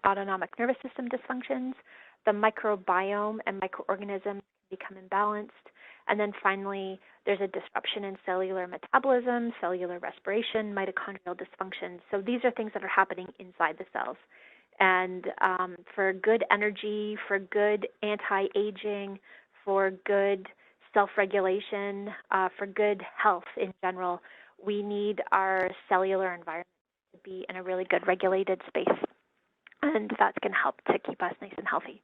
autonomic nervous system dysfunctions. The microbiome and microorganisms become imbalanced. And then finally, there's a disruption in cellular metabolism, cellular respiration, mitochondrial dysfunction. So these are things that are happening inside the cells. And for good energy, for good anti-aging, for good self-regulation, for good health in general, we need our cellular environment to be in a really good regulated space, and that's going to help to keep us nice and healthy.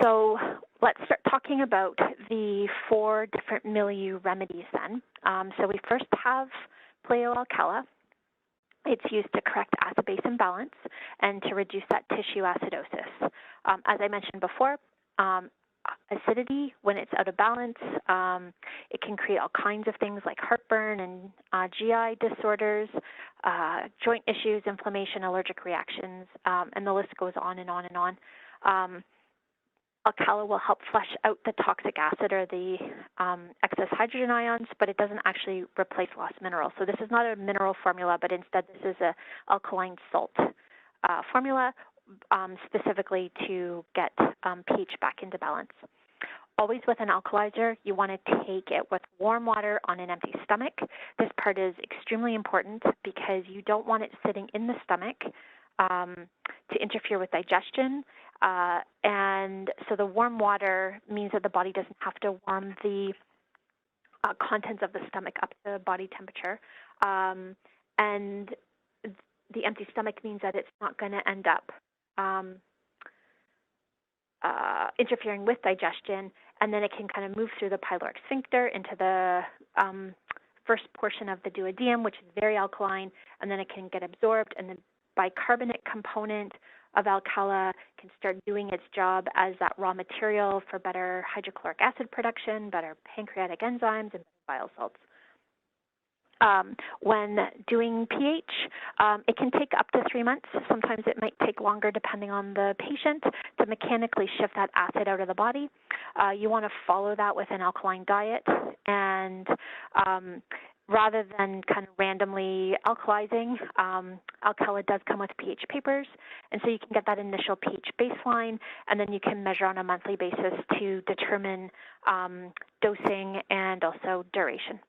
So let's start talking about the 4 different milieu remedies then. So we first have Pleo Alkali. It's used to correct acid-base imbalance and to reduce that tissue acidosis. As I mentioned before, acidity, when it's out of balance, it can create all kinds of things like heartburn and GI disorders, joint issues, inflammation, allergic reactions, and the list goes on and on and on. Alkali will help flush out the toxic acid or the excess hydrogen ions, but it doesn't actually replace lost minerals. So this is not a mineral formula, but instead this is an alkaline salt formula specifically to get pH back into balance. Always with an alkalizer, you want to take it with warm water on an empty stomach. This part is extremely important because you don't want it sitting in the stomach to interfere with digestion. And so the warm water means that the body doesn't have to warm the contents of the stomach up to body temperature. And the empty stomach means that it's not going to end up interfering with digestion, and then it can kind of move through the pyloric sphincter into the first portion of the duodenum, which is very alkaline, and then it can get absorbed, and the bicarbonate component of alkali can start doing its job as that raw material for better hydrochloric acid production, better pancreatic enzymes, and better bile salts. When doing pH, it can take up to 3 months. Sometimes it might take longer depending on the patient to mechanically shift that acid out of the body. You want to follow that with an alkaline diet, and rather than kind of randomly alkalizing, alkali does come with pH papers, and so you can get that initial pH baseline, and then you can measure on a monthly basis to determine dosing and also duration.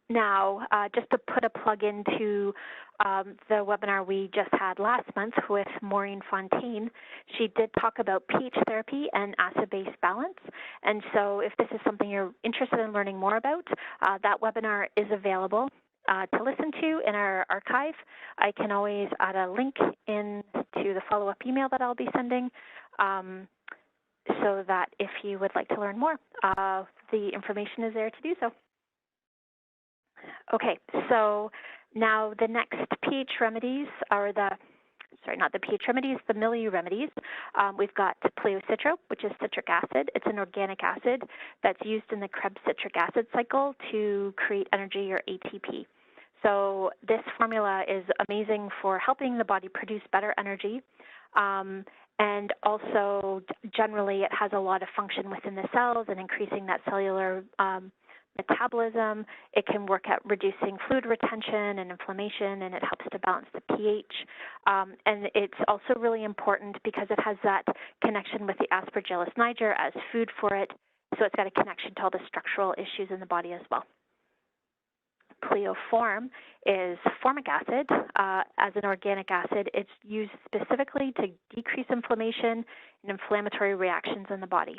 Now, just to put a plug into the webinar we just had last month with Maureen Fontaine, she did talk about pH therapy and acid-base balance. And so if this is something you're interested in learning more about, that webinar is available to listen to in our archive. I can always add a link into the follow-up email that I'll be sending so that if you would like to learn more, the information is there to do so. Okay, so now the next pH remedies are not the pH remedies, the milieu remedies. We've got Pleo Citro, which is citric acid. It's an organic acid that's used in the Krebs citric acid cycle to create energy, or ATP. So this formula is amazing for helping the body produce better energy. And also, generally, it has a lot of function within the cells and increasing that cellular metabolism. It can work at reducing fluid retention and inflammation, and it helps to balance the pH. And it's also really important because it has that connection with the Aspergillus niger as food for it, so it's got a connection to all the structural issues in the body as well. Pleoform is formic acid. As an organic acid, it's used specifically to decrease inflammation and inflammatory reactions in the body.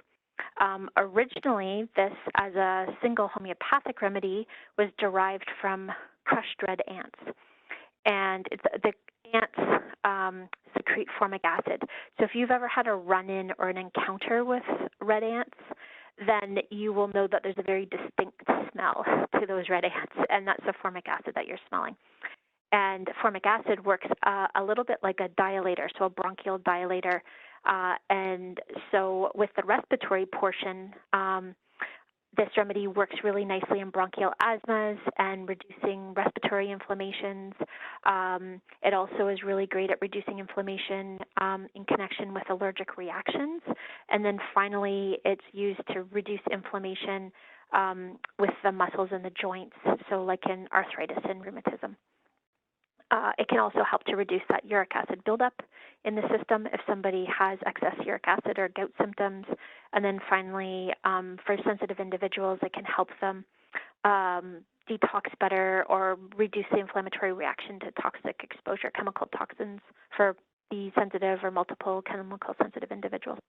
Originally, this, as a single homeopathic remedy, was derived from crushed red ants. And the ants secrete formic acid. So if you've ever had a run-in or an encounter with red ants, then you will know that there's a very distinct smell to those red ants, and that's the formic acid that you're smelling. And formic acid works a little bit like a dilator, so a bronchial dilator. And so with the respiratory portion, this remedy works really nicely in bronchial asthmas and reducing respiratory inflammations. It also is really great at reducing inflammation in connection with allergic reactions. And then finally, it's used to reduce inflammation with the muscles and the joints, so like in arthritis and rheumatism. It can also help to reduce that uric acid buildup in the system if somebody has excess uric acid or gout symptoms. And then finally, for sensitive individuals, it can help them detox better or reduce the inflammatory reaction to toxic exposure, chemical toxins for the sensitive or multiple chemical sensitive individuals.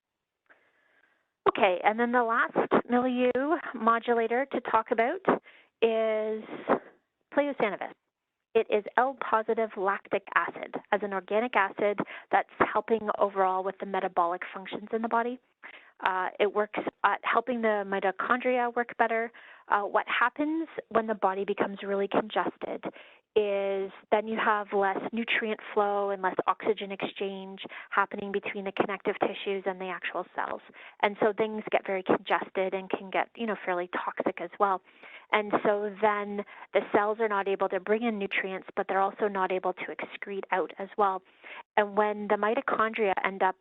Okay, and then the last milieu modulator to talk about is Pleo Sanum. It is L-positive lactic acid as an organic acid that's helping overall with the metabolic functions in the body. It works at helping the mitochondria work better. What happens when the body becomes really congested is then you have less nutrient flow and less oxygen exchange happening between the connective tissues and the actual cells. And so things get very congested and can get, fairly toxic as well. And so then the cells are not able to bring in nutrients, but they're also not able to excrete out as well. And when the mitochondria end up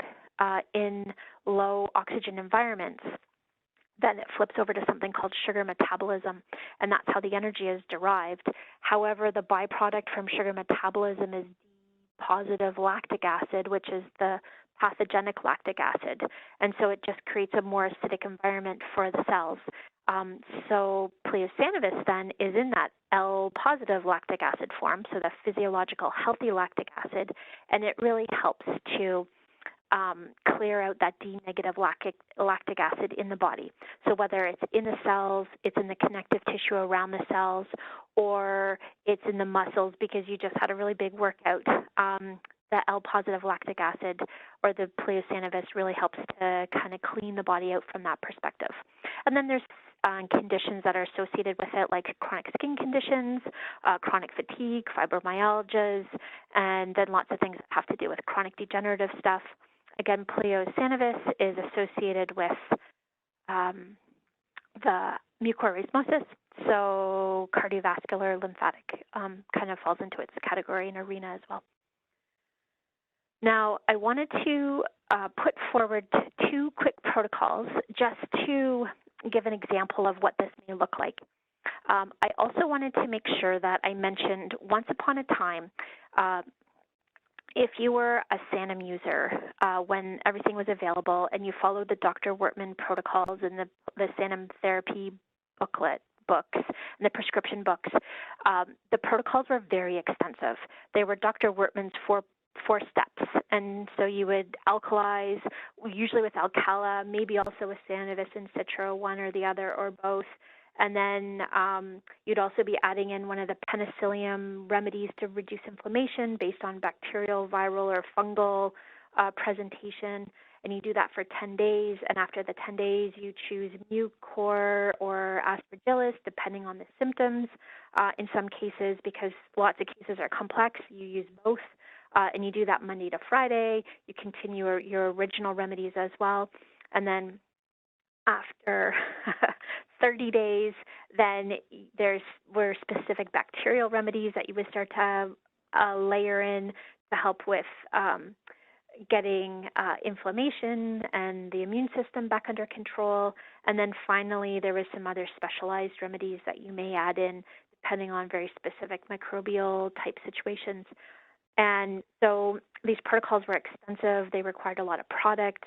in low oxygen environments, then it flips over to something called sugar metabolism, and that's how the energy is derived. However, the byproduct from sugar metabolism is positive lactic acid, which is the pathogenic lactic acid, and so it just creates a more acidic environment for the cells. So Pleo Sanum then is in that L-positive lactic acid form, so the physiological healthy lactic acid, and it really helps to clear out that D-negative lactic acid in the body. So whether it's in the cells, it's in the connective tissue around the cells, or it's in the muscles because you just had a really big workout, the L-positive lactic acid or the Pleo Sanum really helps to kind of clean the body out from that perspective. And then there's conditions that are associated with it, like chronic skin conditions, chronic fatigue, fibromyalgias, and then lots of things that have to do with chronic degenerative stuff. Again, Pleo Sanum is associated with the mucorosmosis, so cardiovascular, lymphatic kind of falls into its category and arena as well. Now, I wanted to put forward two quick protocols just to give an example of what this may look like. I also wanted to make sure that I mentioned once upon a time, if you were a Sanum user when everything was available and you followed the Dr. Wortman protocols and the Sanum therapy books and the prescription books, the protocols were very extensive. They were Dr. Wortman's four steps, and so you would alkalize, usually with Alcala, maybe also with Sanum in Citro, one or the other or both. And then you'd also be adding in one of the Penicillium remedies to reduce inflammation based on bacterial, viral, or fungal presentation. And you do that for 10 days. And after the 10 days, you choose Mucor or Aspergillus, depending on the symptoms. In some cases, because lots of cases are complex, you use both. And you do that Monday to Friday. You continue your original remedies as well. And then after 30 days, then were specific bacterial remedies that you would start to layer in to help with getting inflammation and the immune system back under control. And then finally, there was some other specialized remedies that you may add in depending on very specific microbial type situations. And so these protocols were expensive. They required a lot of product.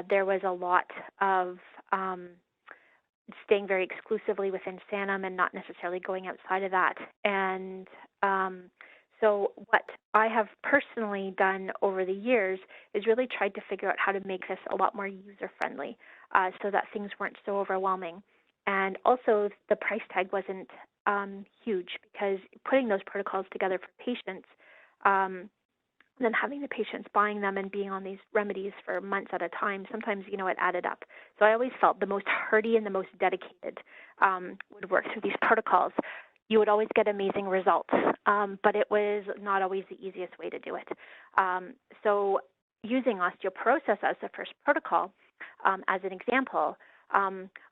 There was a lot of staying very exclusively within Sanum and not necessarily going outside of that. And so what I have personally done over the years is really tried to figure out how to make this a lot more user-friendly so that things weren't so overwhelming. And also the price tag wasn't huge, because putting those protocols together for patients, then having the patients buying them and being on these remedies for months at a time, sometimes, it added up. So I always felt the most hardy and the most dedicated would work through these protocols. You would always get amazing results, but it was not always the easiest way to do it. So using osteoporosis as the first protocol, as an example,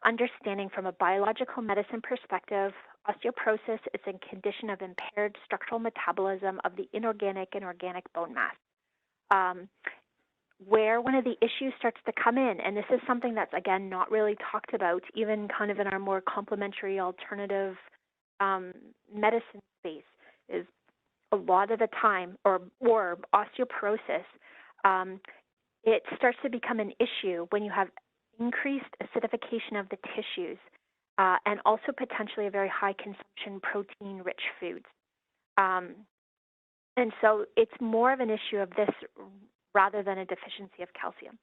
understanding from a biological medicine perspective, osteoporosis is a condition of impaired structural metabolism of the inorganic and organic bone mass, where one of the issues starts to come in, and this is something that's, again, not really talked about, even kind of in our more complementary alternative medicine space, is a lot of the time, or osteoporosis, it starts to become an issue when you have increased acidification of the tissues, and also potentially a very high consumption protein-rich foods. And so it's more of an issue of this rather than a deficiency of calcium.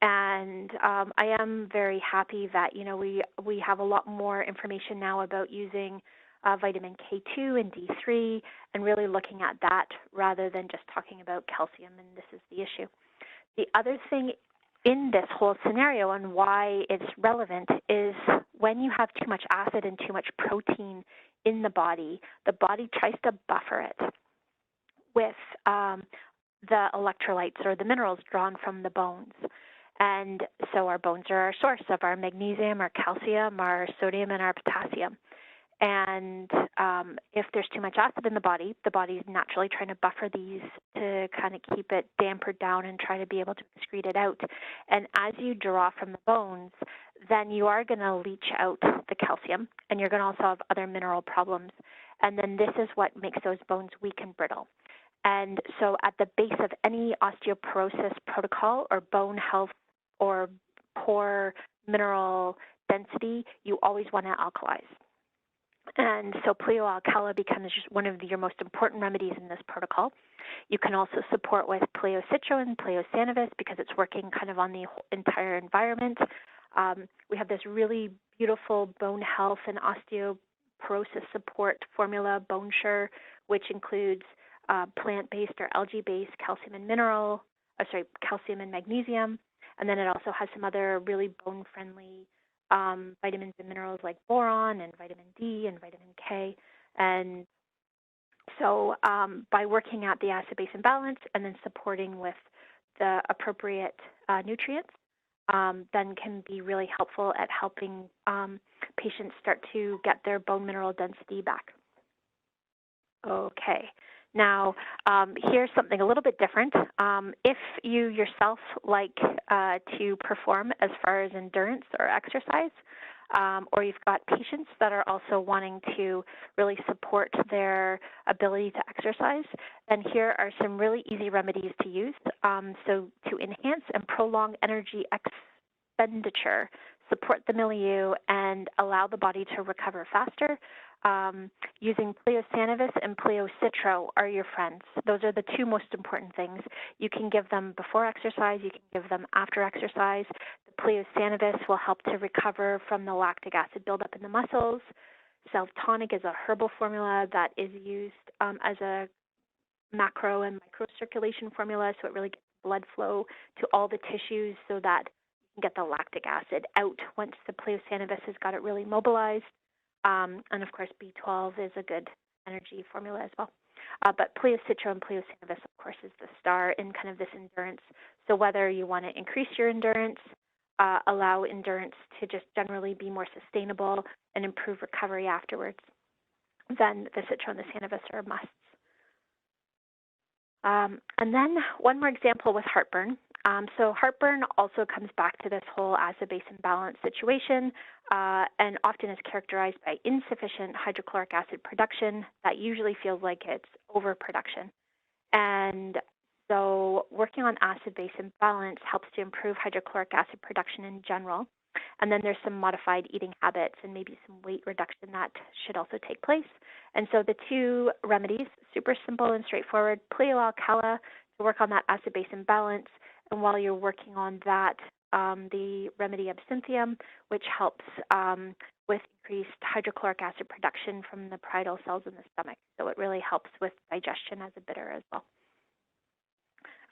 And I am very happy that, you know, we have a lot more information now about using vitamin K2 and D3 and really looking at that rather than just talking about calcium, and this is the issue. The other thing in this whole scenario and why it's relevant is when you have too much acid and too much protein in the body tries to buffer it with the electrolytes or the minerals drawn from the bones. And so our bones are our source of our magnesium, our calcium, our sodium, and our potassium. And if there's too much acid in the body is naturally trying to buffer these to kind of keep it dampered down and try to be able to excrete it out. And as you draw from the bones, then you are going to leach out the calcium, and you're going to also have other mineral problems. And then this is what makes those bones weak and brittle. And so at the base of any osteoporosis protocol or bone health or poor mineral density, you always want to alkalize. And so Pleo Alkali becomes just one of your most important remedies in this protocol. You can also support with Pleo Citro and Pleo Sanum because it's working kind of on the entire environment. We have this really beautiful bone health and osteoporosis support formula, Bone Sure, which includes plant-based or algae-based calcium and magnesium. And then it also has some other really bone-friendly vitamins and minerals like boron and vitamin D and vitamin K. And so by working at the acid-base imbalance and then supporting with the appropriate nutrients, then can be really helpful at helping patients start to get their bone mineral density back. Okay. Now, here's something a little bit different. If you yourself like to perform as far as endurance or exercise, or you've got patients that are also wanting to really support their ability to exercise, then here are some really easy remedies to use. So to enhance and prolong energy expenditure, support the milieu, and allow the body to recover faster, using Pleo Sanum and Pleo Citro are your friends. Those are the two most important things. You can give them before exercise. You can give them after exercise. The Pleo Sanum will help to recover from the lactic acid buildup in the muscles. Self-tonic is a herbal formula that is used as a macro and micro circulation formula, so it really gets blood flow to all the tissues so that you can get the lactic acid out once the Pleo Sanum has got it really mobilized. And of course, B12 is a good energy formula as well. But Pleo Citro and Pleo Sanum, of course, is the star in kind of this endurance. So whether you want to increase your endurance, allow endurance to just generally be more sustainable and improve recovery afterwards, then the Citro and the Sanum are musts. And then one more example with heartburn. So heartburn also comes back to this whole acid-base imbalance situation and often is characterized by insufficient hydrochloric acid production that usually feels like it's overproduction. And so working on acid-base imbalance helps to improve hydrochloric acid production in general. And then there's some modified eating habits and maybe some weight reduction that should also take place. And so the two remedies, super simple and straightforward, Pleo Alkali to work on that acid-base imbalance. And while you're working on that, the remedy absinthium, which helps with increased hydrochloric acid production from the parietal cells in the stomach. So it really helps with digestion as a bitter as well.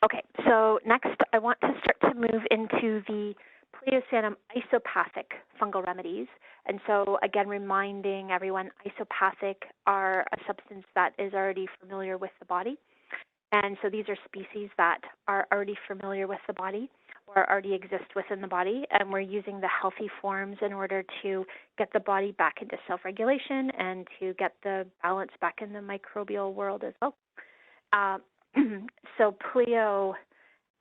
Okay, so next I want to start to move into the Pleo Sanum isopathic fungal remedies. And so again, reminding everyone, isopathic are a substance that is already familiar with the body. And so these are species that are already familiar with the body or already exist within the body, and we're using the healthy forms in order to get the body back into self-regulation and to get the balance back in the microbial world as well. So Pleo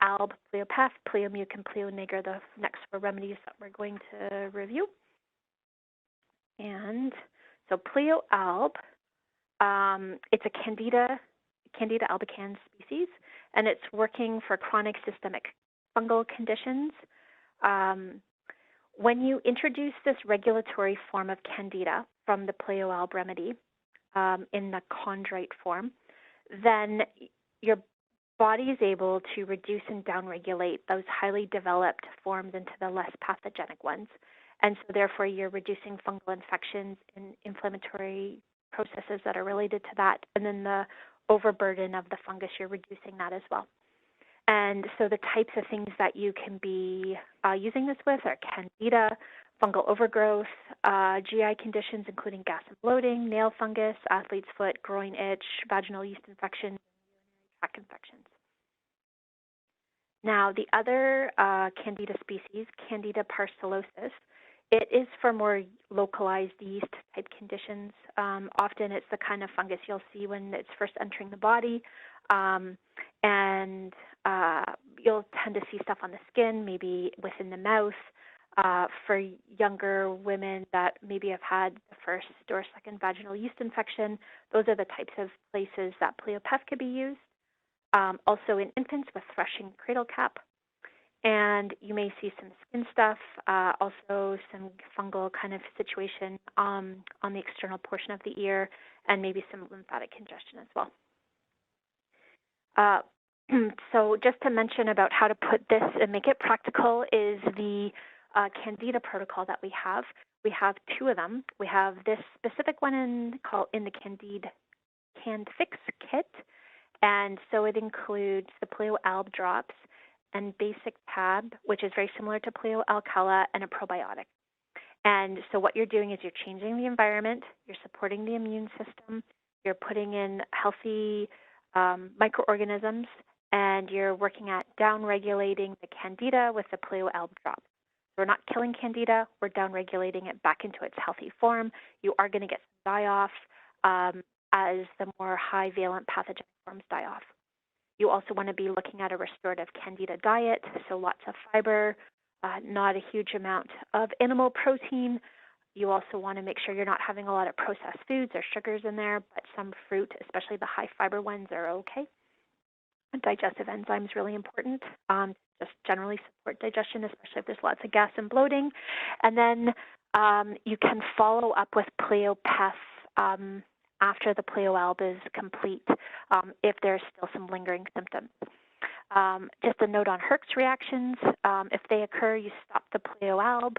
Alb, Pleopeth, Pleomuc, and Pleoneg are the next four remedies that we're going to review. And so Pleo Alb, it's a Candida albicans species, and it's working for chronic systemic fungal conditions. When you introduce this regulatory form of Candida from the Pleo Alb remedy in the chondrite form, then your body is able to reduce and downregulate those highly developed forms into the less pathogenic ones. And so therefore you're reducing fungal infections and inflammatory processes that are related to that. And then the overburden of the fungus, you're reducing that as well. And so the types of things that you can be using this with are Candida, fungal overgrowth, GI conditions including gas and bloating, nail fungus, athlete's foot, groin itch, vaginal yeast infections, urinary tract infections. Now, the other Candida species, Candida parsilosis, it is for more localized yeast-type conditions. Often it's the kind of fungus you'll see when it's first entering the body, and you'll tend to see stuff on the skin, maybe within the mouth. For younger women that maybe have had the first or second vaginal yeast infection, those are the types of places that Pleopeth could be used. Also in infants with thrushing cradle cap. And you may see some skin stuff, also some fungal kind of situation on the external portion of the ear, and maybe some lymphatic congestion as well. So just to mention about how to put this and make it practical is the Candida protocol that we have. We have two of them. We have this specific one in the CanFix kit, and so it includes the Pleo Alb drops and basic tab, which is very similar to Pleo Alcala, and a probiotic. And so what you're doing is you're changing the environment, you're supporting the immune system, you're putting in healthy microorganisms, and you're working at downregulating the Candida with the Pleo Alb drop. We're not killing Candida, we're downregulating it back into its healthy form. You are going to get some die-off as the more high-valent pathogenic forms die off. You also want to be looking at a restorative Candida diet, so lots of fiber, not a huge amount of animal protein. You also want to make sure you're not having a lot of processed foods or sugars in there, but some fruit, especially the high-fiber ones, are okay. Digestive enzymes really important. Just generally support digestion, especially if there's lots of gas and bloating. And then you can follow up with Pleopeth after the Pleo Alb is complete if there's still some lingering symptoms. Just a note on Herx reactions. If they occur, you stop the Pleo Alb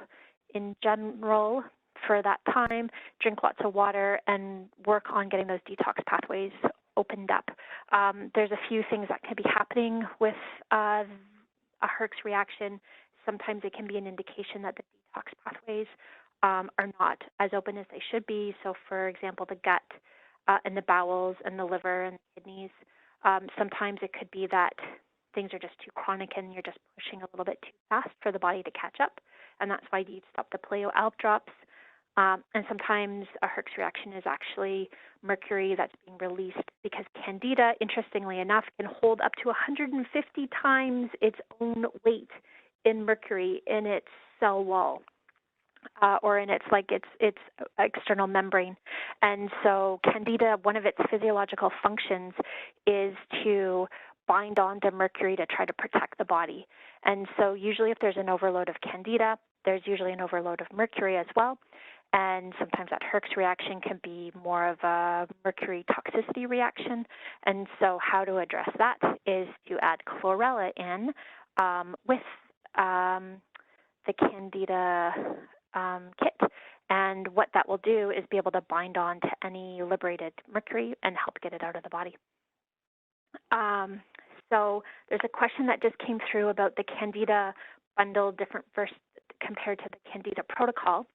in general for that time, drink lots of water, and work on getting those detox pathways opened up. There's a few things that can be happening with a Herx reaction. Sometimes it can be an indication that the detox pathways are not as open as they should be. So, for example, the gut and the bowels and the liver and the kidneys. Sometimes it could be that things are just too chronic and you're just pushing a little bit too fast for the body to catch up, and that's why you stop the Pleo Alb drops. And sometimes a Herx reaction is actually mercury that's being released because Candida, interestingly enough, can hold up to 150 times its own weight in mercury in its cell wall. Or in its external membrane. And so Candida, one of its physiological functions is to bind onto mercury to try to protect the body. And so usually if there's an overload of Candida, there's usually an overload of mercury as well. And sometimes that Herx reaction can be more of a mercury toxicity reaction. And so how to address that is to add chlorella in with the Candida kit, and what that will do is be able to bind on to any liberated mercury and help get it out of the body. So there's a question that just came through about the Candida bundle different versus compared to the Candida protocol.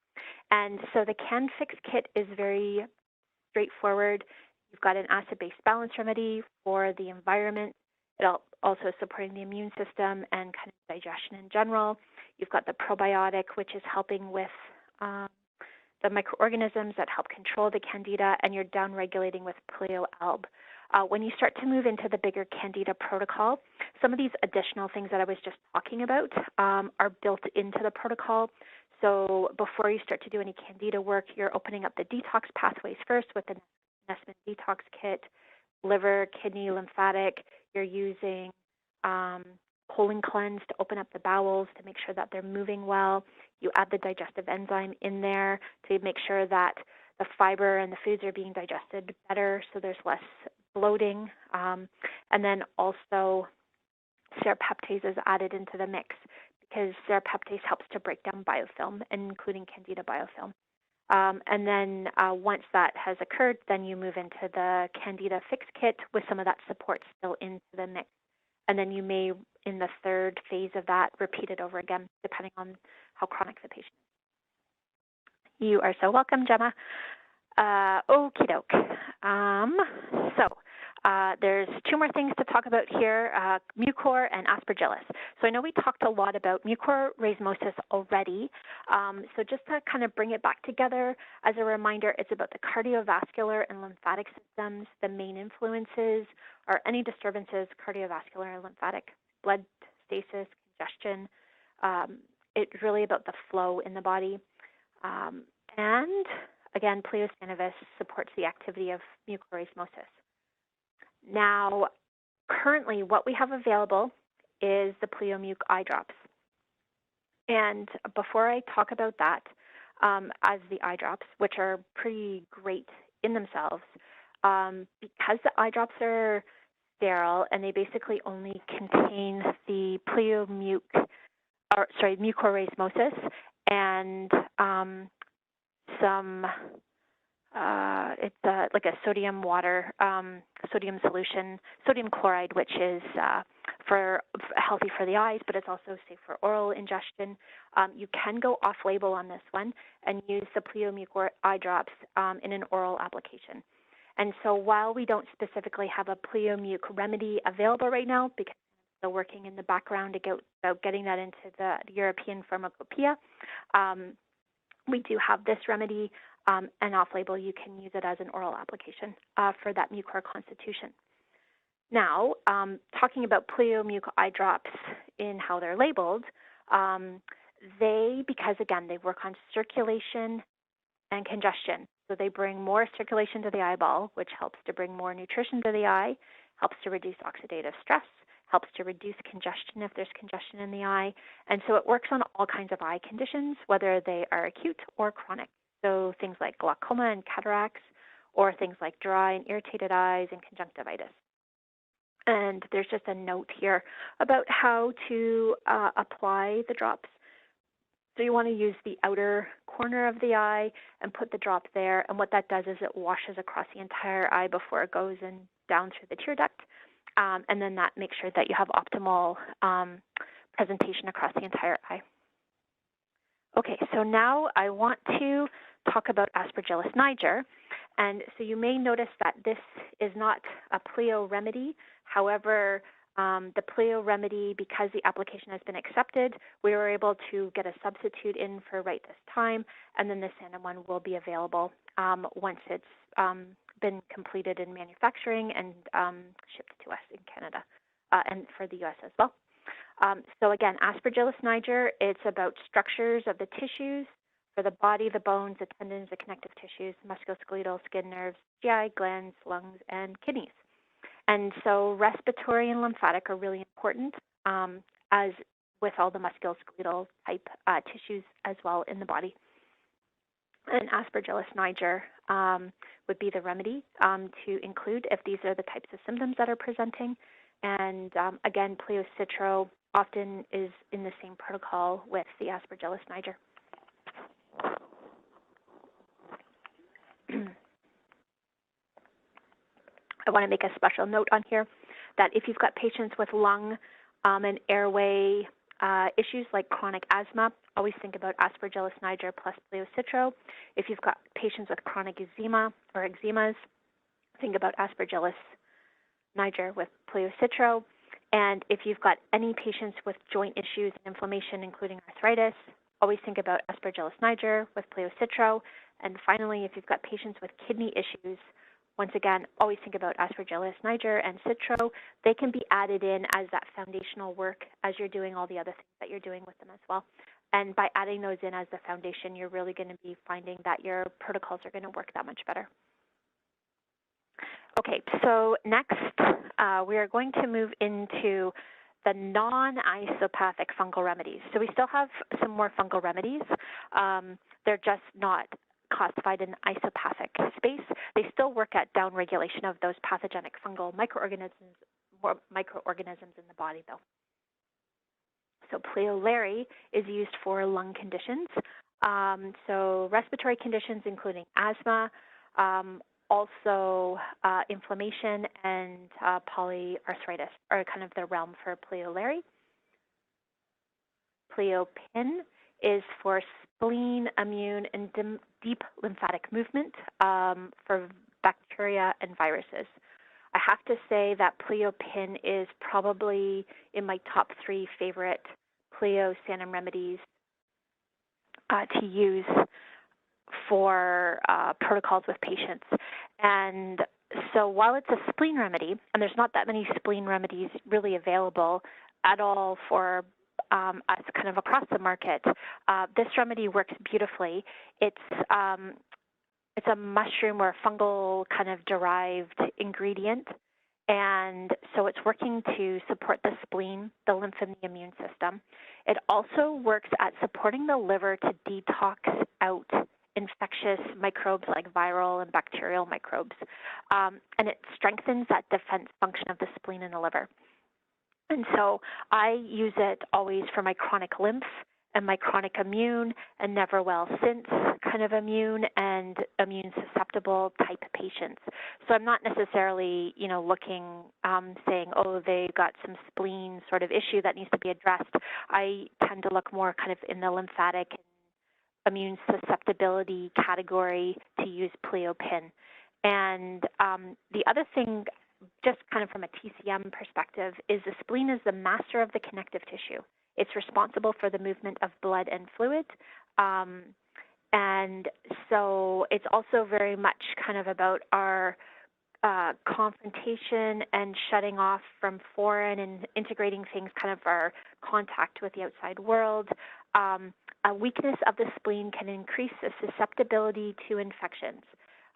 And so the CanFix kit is very straightforward. You've got an acid-base balance remedy for the environment. It also supporting the immune system and kind of digestion in general. You've got the probiotic, which is helping with the microorganisms that help control the Candida, and you're downregulating with Pleo Alb. When you start to move into the bigger Candida protocol, some of these additional things that I was just talking about are built into the protocol. So before you start to do any Candida work, you're opening up the detox pathways first with the Nesman Detox Kit, liver, kidney, lymphatic. You're using colon cleanse to open up the bowels to make sure that they're moving well. You add the digestive enzyme in there to make sure that the fiber and the foods are being digested better, so there's less bloating, and then also serrapeptase is added into the mix because serrapeptase helps to break down biofilm, including Candida biofilm. And then once that has occurred, then you move into the Candida fix kit with some of that support still into the mix. And then you may, in the third phase of that, repeat it over again, depending on how chronic the patient is. You are so welcome, Gemma. Okie doke. There's two more things to talk about here, Mucor and Aspergillus. So I know we talked a lot about mucorrhizmosis already. So just to kind of bring it back together, as a reminder, it's about the cardiovascular and lymphatic systems. The main influences are any disturbances, cardiovascular and lymphatic, blood stasis, congestion. It's really about the flow in the body. And again, Pleo Sanum supports the activity of mucorrhizmosis. Now, currently what we have available is the Pleomuc eye drops. And before I talk about that, as the eye drops, which are pretty great in themselves, because the eye drops are sterile and they basically only contain the mucorrhizmosis and it's like a sodium solution, sodium chloride, which is healthy for the eyes, but it's also safe for oral ingestion. You can go off-label on this one and use the Pleomuc eye drops in an oral application. And so while we don't specifically have a Pleomuc remedy available right now, because I'm still working in the background about getting that into the European pharmacopoeia, we do have this remedy, and off-label you can use it as an oral application for that Mucor Constitution. Now, talking about Pleomuc eye drops in how they're labeled, because again, they work on circulation and congestion. So they bring more circulation to the eyeball, which helps to bring more nutrition to the eye, helps to reduce oxidative stress, helps to reduce congestion if there's congestion in the eye. And so it works on all kinds of eye conditions, whether they are acute or chronic. So things like glaucoma and cataracts, or things like dry and irritated eyes and conjunctivitis. And there's just a note here about how to apply the drops. So you want to use the outer corner of the eye and put the drop there. And what that does is it washes across the entire eye before it goes in down through the tear duct. And then that makes sure that you have optimal presentation across the entire eye. Okay, so now I want to talk about Aspergillus niger. And so you may notice that this is not a Pleo remedy. However, the Pleo remedy, because the application has been accepted, we were able to get a substitute in for right this time, and then the Sanum one will be available once it's been completed in manufacturing and shipped to us in Canada and for the US as well. So again, Aspergillus niger, it's about structures of the tissues for the body, the bones, the tendons, the connective tissues, musculoskeletal, skin, nerves, GI, glands, lungs, and kidneys. And so respiratory and lymphatic are really important, as with all the musculoskeletal type tissues as well in the body. And Aspergillus niger would be the remedy to include if these are the types of symptoms that are presenting. And again, Pleo citro often is in the same protocol with the Aspergillus niger. I want to make a special note on here that if you've got patients with lung and airway issues like chronic asthma, always think about Aspergillus niger plus Pleo citro. If you've got patients with chronic eczema or eczemas, think about Aspergillus niger with Pleo citro. And if you've got any patients with joint issues and inflammation, including arthritis, always think about Aspergillus niger with Pleo citro. And finally, if you've got patients with kidney issues, once again, always think about Aspergillus niger and citro. They can be added in as that foundational work as you're doing all the other things that you're doing with them as well. And by adding those in as the foundation, you're really going to be finding that your protocols are going to work that much better. Okay, so next we are going to move into the non-isopathic fungal remedies. So we still have some more fungal remedies. They're just not classified in the isopathic space. They still work at downregulation of those pathogenic fungal microorganisms in the body, though. So Pleolari is used for lung conditions, so respiratory conditions including asthma, also inflammation and polyarthritis are kind of the realm for Pleolari. Pleopin is for spleen, immune, and deep lymphatic movement for bacteria and viruses. I have to say that Pleopin is probably in my top 3 favorite Pleo Sanum remedies to use for protocols with patients. And so while it's a spleen remedy, and there's not that many spleen remedies really available at all for us kind of across the market, this remedy works beautifully. It's a mushroom or fungal kind of derived ingredient, and so it's working to support the spleen, the lymph, and the immune system. It also works at supporting the liver to detox out infectious microbes like viral and bacterial microbes, and it strengthens that defense function of the spleen and the liver. And so I use it always for my chronic lymph and my chronic immune and never well since kind of immune and immune susceptible type patients. So I'm not necessarily, looking, saying, oh, they got some spleen sort of issue that needs to be addressed. I tend to look more kind of in the lymphatic and immune susceptibility category to use Pleopin. And the other thing, just kind of from a TCM perspective, is the spleen is the master of the connective tissue. It's responsible for the movement of blood and fluid. And so it's also very much kind of about our confrontation and shutting off from foreign and integrating things, kind of our contact with the outside world. A weakness of the spleen can increase the susceptibility to infections.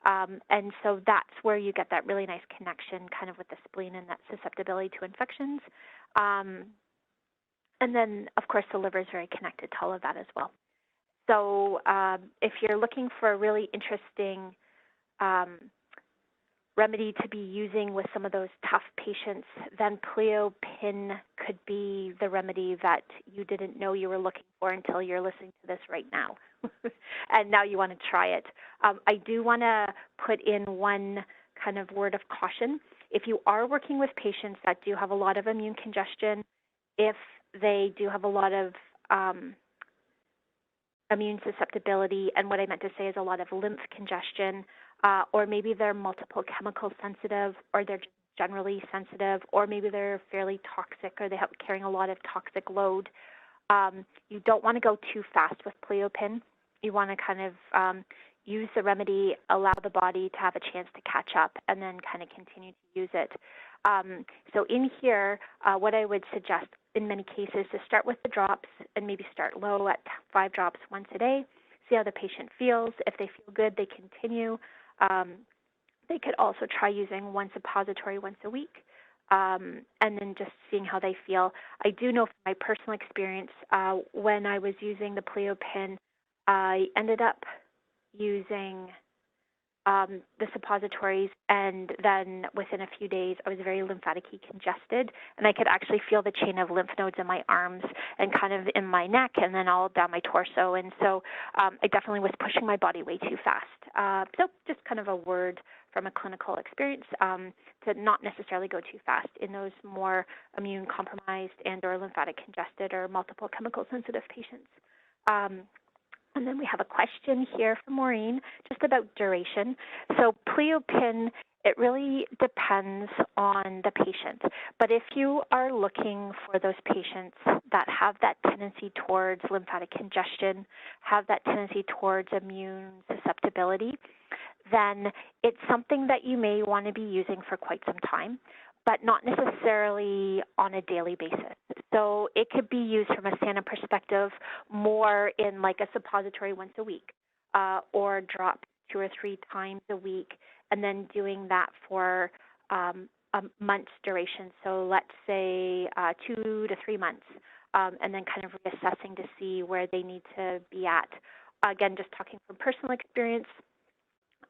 And so that's where you get that really nice connection kind of with the spleen and that susceptibility to infections. And then, of course, the liver is very connected to all of that as well. So if you're looking for a really interesting remedy to be using with some of those tough patients, then Pleopin could be the remedy that you didn't know you were looking for until you're listening to this right now. And now you want to try it. I do want to put in one kind of word of caution. If you are working with patients that do have a lot of immune congestion, if they do have a lot of immune susceptibility, and what I meant to say is a lot of lymph congestion, or maybe they're multiple chemical sensitive, or they're just generally sensitive, or maybe they're fairly toxic, or they're carrying a lot of toxic load. You don't want to go too fast with Pleopin. You want to kind of use the remedy, allow the body to have a chance to catch up, and then kind of continue to use it. So in here, what I would suggest in many cases is start with the drops and maybe start low at 5 drops once a day, see how the patient feels. If they feel good, they continue. They could also try using one suppository once a week, and then just seeing how they feel. I do know from my personal experience, when I was using the Pleopin, I ended up using the suppositories, and then within a few days I was very lymphatically congested, and I could actually feel the chain of lymph nodes in my arms and kind of in my neck and then all down my torso. And so I definitely was pushing my body way too fast. So just kind of a word from a clinical experience to not necessarily go too fast in those more immune compromised and or lymphatic congested or multiple chemical sensitive patients. And then we have a question here from Maureen just about duration. So Pleopin, it really depends on the patient. But if you are looking for those patients that have that tendency towards lymphatic congestion, have that tendency towards immune susceptibility, then it's something that you may want to be using for quite some time, but not necessarily on a daily basis. So it could be used from a Sanum perspective more in like a suppository once a week, or drop 2 or 3 times a week, and then doing that for a month's duration. So let's say 2 to 3 months, and then kind of reassessing to see where they need to be at. again, just talking from personal experience,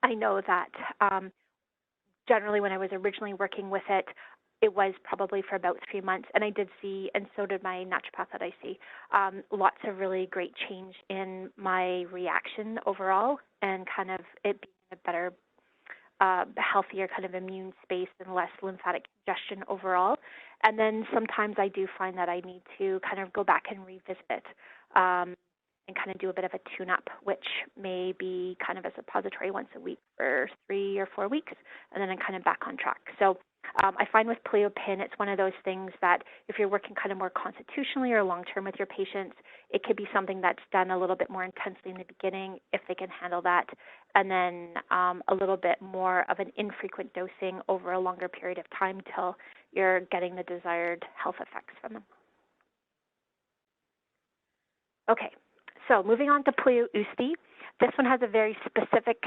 I know that generally when I was originally working with it, it was probably for about 3 months, and I did see, and so did my naturopath that I see, lots of really great change in my reaction overall, and kind of it being a better, healthier kind of immune space and less lymphatic congestion overall. And then sometimes I do find that I need to kind of go back and revisit it, and kind of do a bit of a tune-up, which may be kind of a suppository once a week for 3 or 4 weeks, and then I'm kind of back on track. So I find with PleoPin, it's one of those things that if you're working kind of more constitutionally or long-term with your patients, it could be something that's done a little bit more intensely in the beginning if they can handle that, and then a little bit more of an infrequent dosing over a longer period of time till you're getting the desired health effects from them. Okay. So moving on to Pleo Usti, this one has a very specific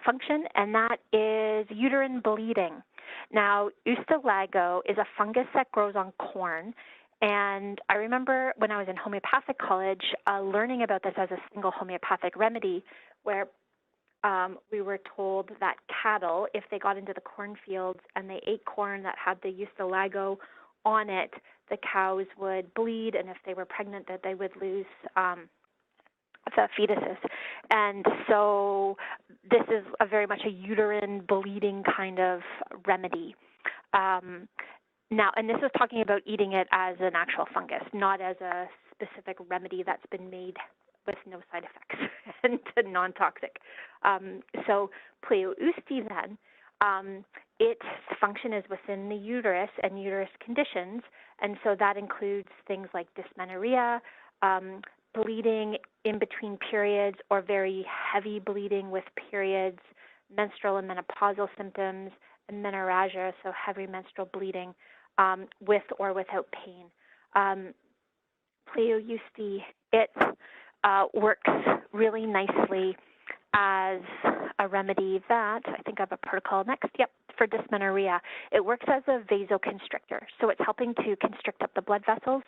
function, and that is uterine bleeding. Now, Ustalago is a fungus that grows on corn, and I remember when I was in homeopathic college learning about this as a single homeopathic remedy, where we were told that cattle, if they got into the cornfields and they ate corn that had the Ustalago on it, the cows would bleed, and if they were pregnant, that they would lose the fetuses. And so this is very much a uterine bleeding kind of remedy. Now, and this is talking about eating it as an actual fungus, not as a specific remedy that's been made with no side effects and non-toxic. So Pleo Usti then, its function is within the uterus and uterus conditions, and so that includes things like dysmenorrhea, bleeding in between periods or very heavy bleeding with periods, menstrual and menopausal symptoms, and menorrhagia, so heavy menstrual bleeding with or without pain. Pleo Usti, it works really nicely as a remedy that, I think I have a protocol next, yep, for dysmenorrhea. It works as a vasoconstrictor, so it's helping to constrict up the blood vessels,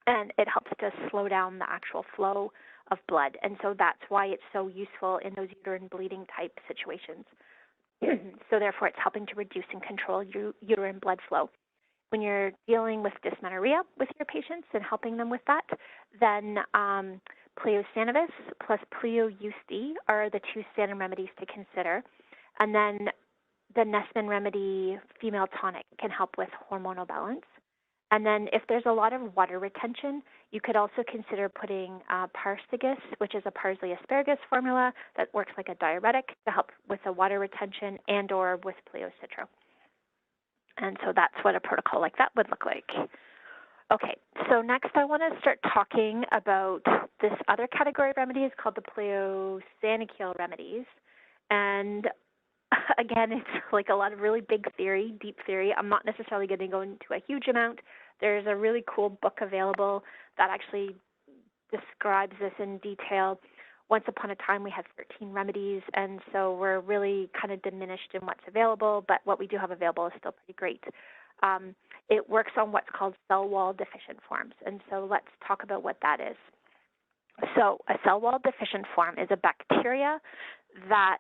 and it helps to slow down the actual flow of blood, and so that's why it's so useful in those uterine bleeding type situations. So therefore, it's helping to reduce and control uterine blood flow. When you're dealing with dysmenorrhea with your patients and helping them with that, then Pleo Sanum plus Pleo Usti are the two Sanum remedies to consider. And then the Nesman remedy, female tonic, can help with hormonal balance. And then if there's a lot of water retention, you could also consider putting Parsagus, which is a parsley asparagus formula that works like a diuretic to help with the water retention, and or with Pleo Citro. And so that's what a protocol like that would look like. Okay, so next I want to start talking about this other category of remedies called the Pleo Sanikil remedies. And again, it's like a lot of really big theory, deep theory. I'm not necessarily going to go into a huge amount. There's a really cool book available that actually describes this in detail. Once upon a time, we had 13 remedies, and so we're really kind of diminished in what's available, but what we do have available is still pretty great. It works on what's called cell wall deficient forms, and so let's talk about what that is. So a cell wall deficient form is a bacteria that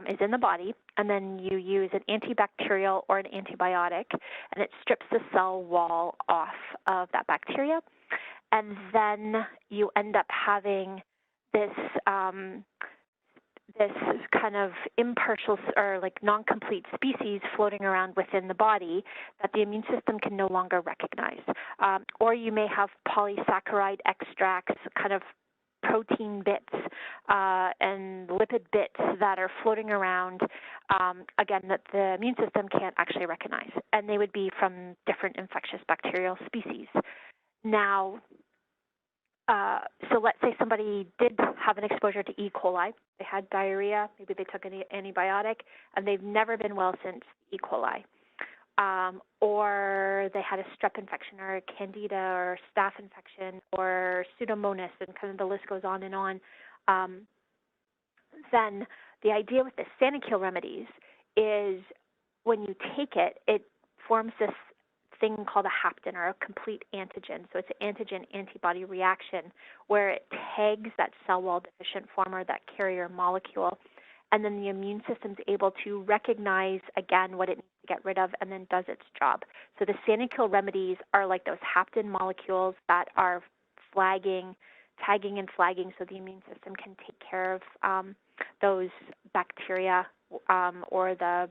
is in the body, and then you use an antibacterial or an antibiotic, and it strips the cell wall off of that bacteria, and then you end up having this this kind of impartial or like non-complete species floating around within the body that the immune system can no longer recognize. Or you may have polysaccharide extracts, kind of protein bits and lipid bits that are floating around, again, that the immune system can't actually recognize. And they would be from different infectious bacterial species. Now, so let's say somebody did have an exposure to E. coli. They had diarrhea, maybe they took an antibiotic, and they've never been well since E. coli. Or they had a strep infection or a Candida or Staph infection or Pseudomonas, and kind of the list goes on and on. Then the idea with the Sanikil remedies is when you take it, it forms this thing called a hapten, or a complete antigen. So it's an antigen-antibody reaction where it tags that cell wall deficient form or that carrier molecule, and then the immune system's able to recognize, again, what it needs to get rid of and then does its job. So the Sanikil remedies are like those hapten molecules that are tagging and flagging so the immune system can take care of those bacteria or the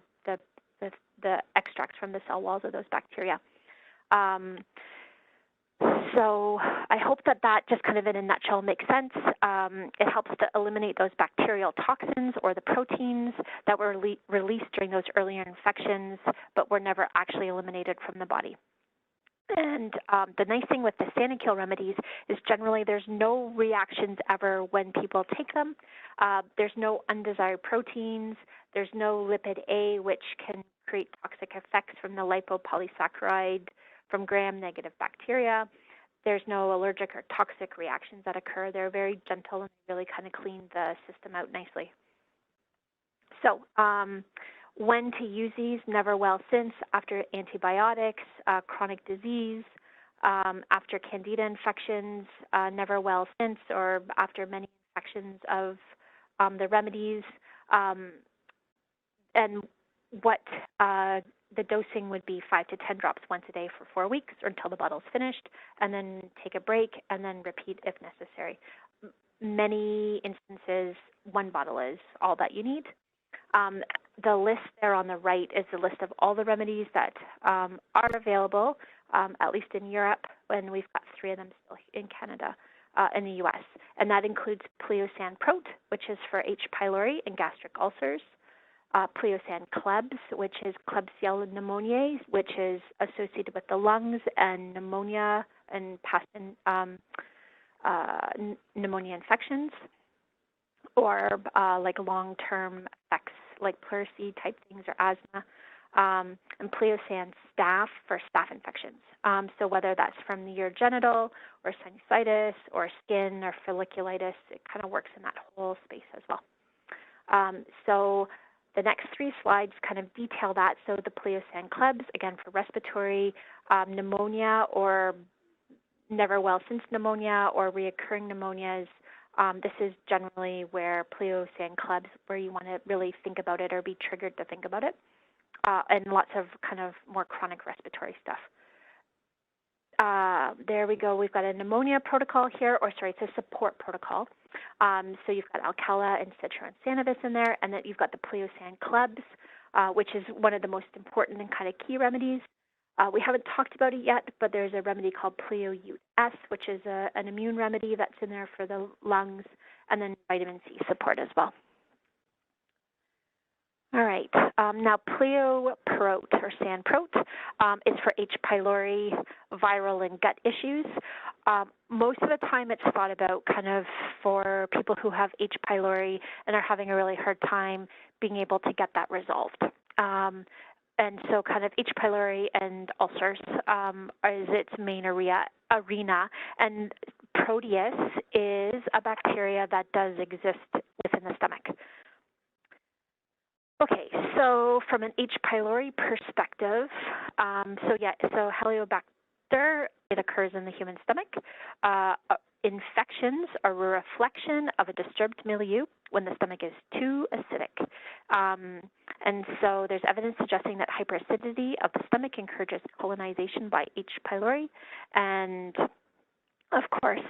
extracts from the cell walls of those bacteria. So I hope that just kind of in a nutshell makes sense. It helps to eliminate those bacterial toxins or the proteins that were released during those earlier infections but were never actually eliminated from the body. And the nice thing with the Sanikil remedies is generally there's no reactions ever when people take them. There's no undesired proteins. There's no lipid A, which can create toxic effects from the lipopolysaccharide from gram-negative bacteria. There's no allergic or toxic reactions that occur. They're very gentle and really kind of clean the system out nicely. So when to use these? Never well since, after antibiotics, chronic disease, after Candida infections, never well since, or after many infections of the remedies. And what the dosing would be 5 to 10 drops once a day for 4 weeks or until the bottle's finished, and then take a break and then repeat if necessary. Many instances, 1 bottle is all that you need. The list there on the right is the list of all the remedies that are available, at least in Europe, and we've got 3 of them still in Canada, in the U.S. And that includes Pleo Sanum, which is for H. pylori and gastric ulcers, Pleo Sanum Klebs, which is Klebsiella pneumoniae, which is associated with the lungs and pneumonia and pneumonia infections, or like long-term effects like pleurisy type things or asthma, and Pleo Sanum Staph for staph infections. So whether that's from the urogenital or sinusitis or skin or folliculitis, it kind of works in that whole space as well. So the next 3 slides kind of detail that. So the Pleo Sanum Klebs, again, for respiratory pneumonia or never well since pneumonia or reoccurring pneumonias. This is generally where Pleo Sanum Klebs, where you want to really think about it or be triggered to think about it, and lots of kind of more chronic respiratory stuff. There we go. We've got a pneumonia protocol here, or sorry, it's a support protocol. So you've got Alcala and Citra and Sanavis in there, and then you've got the Pleo Sanum Klebs, which is one of the most important and kind of key remedies. We haven't talked about it yet, but there's a remedy called Pleo US, which is an immune remedy that's in there for the lungs, and then vitamin C support as well. All right, now Pleo Prot or San Prot is for H. pylori, viral and gut issues. Most of the time it's thought about kind of for people who have H. pylori and are having a really hard time being able to get that resolved. And so kind of H. pylori and ulcers is its main arena. And Proteus is a bacteria that does exist within the stomach. Okay, so from an H. pylori perspective, so Helicobacter, it occurs in the human stomach. Infections are a reflection of a disturbed milieu when the stomach is too acidic. And so there's evidence suggesting that hyperacidity of the stomach encourages colonization by H. pylori. And of course,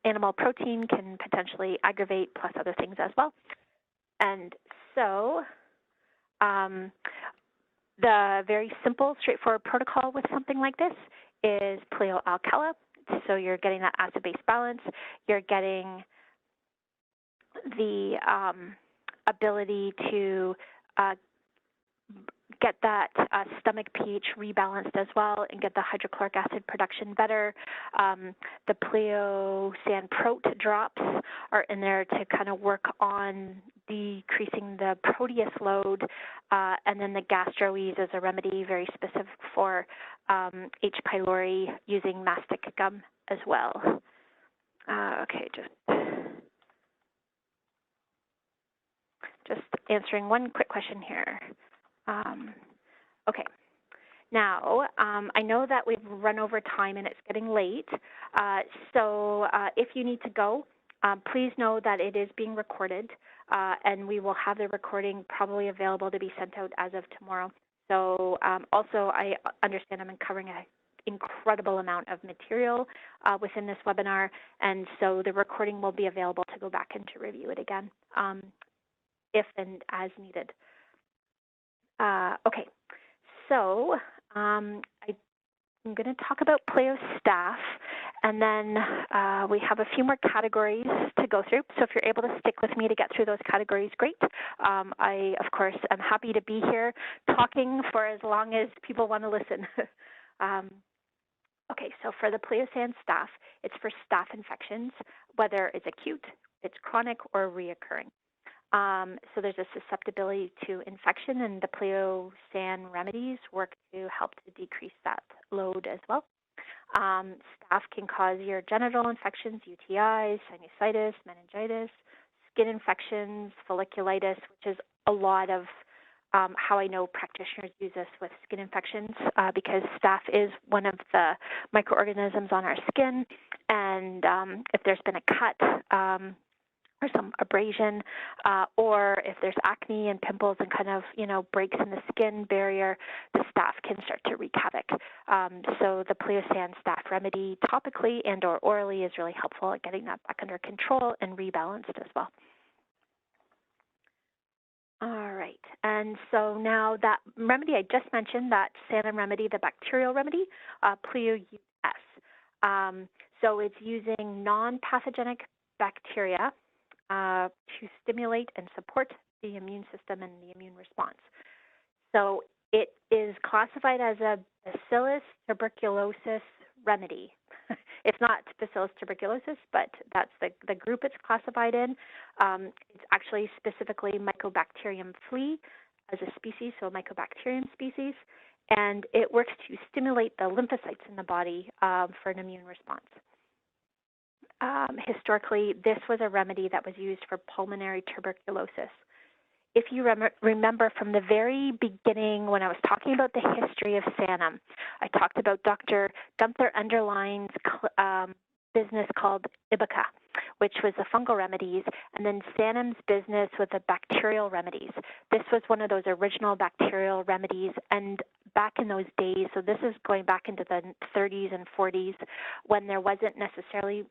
animal protein can potentially aggravate, plus other things as well. And so the very simple, straightforward protocol with something like this is Pleo Alcala. So you're getting that acid-base balance. You're getting the ability to get that stomach pH rebalanced as well and get the hydrochloric acid production better. The Pleo Sanum Prot drops are in there to kind of work on decreasing the Proteus load, and then the Gastroes is a remedy very specific for H. pylori using mastic gum as well. Okay, just answering one quick question here. Okay, Now, I know that we've run over time and it's getting late, so if you need to go, please know that it is being recorded, and we will have the recording probably available to be sent out as of tomorrow. So also, I understand I'm covering an incredible amount of material within this webinar, and so the recording will be available to go back and to review it again if and as needed. Okay, so I'm going to talk about Pleo staph, and then we have a few more categories to go through. So if you're able to stick with me to get through those categories, great. I, of course, am happy to be here talking for as long as people want to listen. Okay, so for the Pleo staph, it's for staph infections, whether it's acute, it's chronic, or reoccurring. So there's a susceptibility to infection, and the Pleo Remedies work to help to decrease that load as well. Staph can cause your genital infections, UTIs, sinusitis, meningitis, skin infections, folliculitis, which is a lot of how I know practitioners use this with skin infections because staph is one of the microorganisms on our skin, and if there's been a cut, or some abrasion, or if there's acne and pimples and kind of, breaks in the skin barrier, the staph can start to wreak havoc. So the Pleo staph remedy topically and or orally is really helpful at getting that back under control and rebalanced as well. All right, and so now that remedy I just mentioned, that Sanum remedy, the bacterial remedy, Pleo US. So it's using non-pathogenic bacteria to stimulate and support the immune system and the immune response. So it is classified as a Bacillus tuberculosis remedy. It's not Bacillus tuberculosis, but that's the group it's classified in. It's actually specifically Mycobacterium flea as a species, so a Mycobacterium species, and it works to stimulate the lymphocytes in the body for an immune response. Historically, this was a remedy that was used for pulmonary tuberculosis. If you remember from the very beginning when I was talking about the history of Sanum, I talked about Dr. Gunther Underline's business called Iboga, which was the fungal remedies, and then Sanum's business with the bacterial remedies. This was one of those original bacterial remedies, and back in those days, so this is going back into the 30s and 40s, when there wasn't necessarily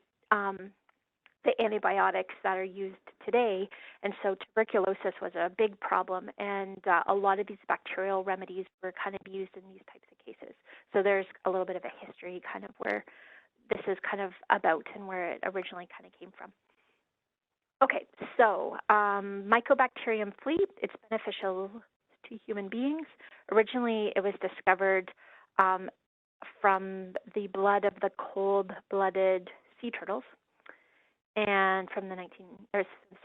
the antibiotics that are used today, and so tuberculosis was a big problem, and a lot of these bacterial remedies were kind of used in these types of cases. So there's a little bit of a history kind of where this is kind of about and where it originally kind of came from. Okay, so Mycobacterium flea, it's beneficial to human beings. Originally, it was discovered from the blood of the cold-blooded sea turtles, and from the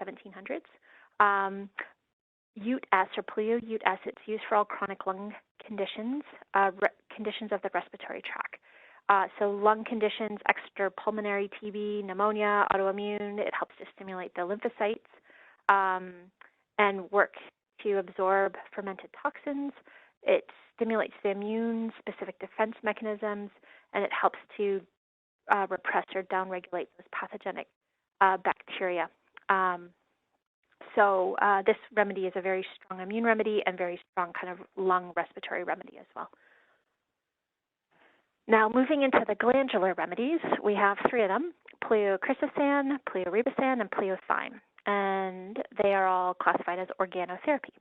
1700s. Ute S, or Pleo Ute S, it's used for all chronic lung conditions, conditions of the respiratory tract. So lung conditions, extrapulmonary TB, pneumonia, autoimmune, it helps to stimulate the lymphocytes and work to absorb fermented toxins. It stimulates the immune-specific defense mechanisms, and it helps to repress or downregulate those pathogenic bacteria. So this remedy is a very strong immune remedy and very strong kind of lung respiratory remedy as well. Now, moving into the glandular remedies, we have three of them: Pleochrysostan, Pleoribostan, and Pleothyme, and they are all classified as organotherapy.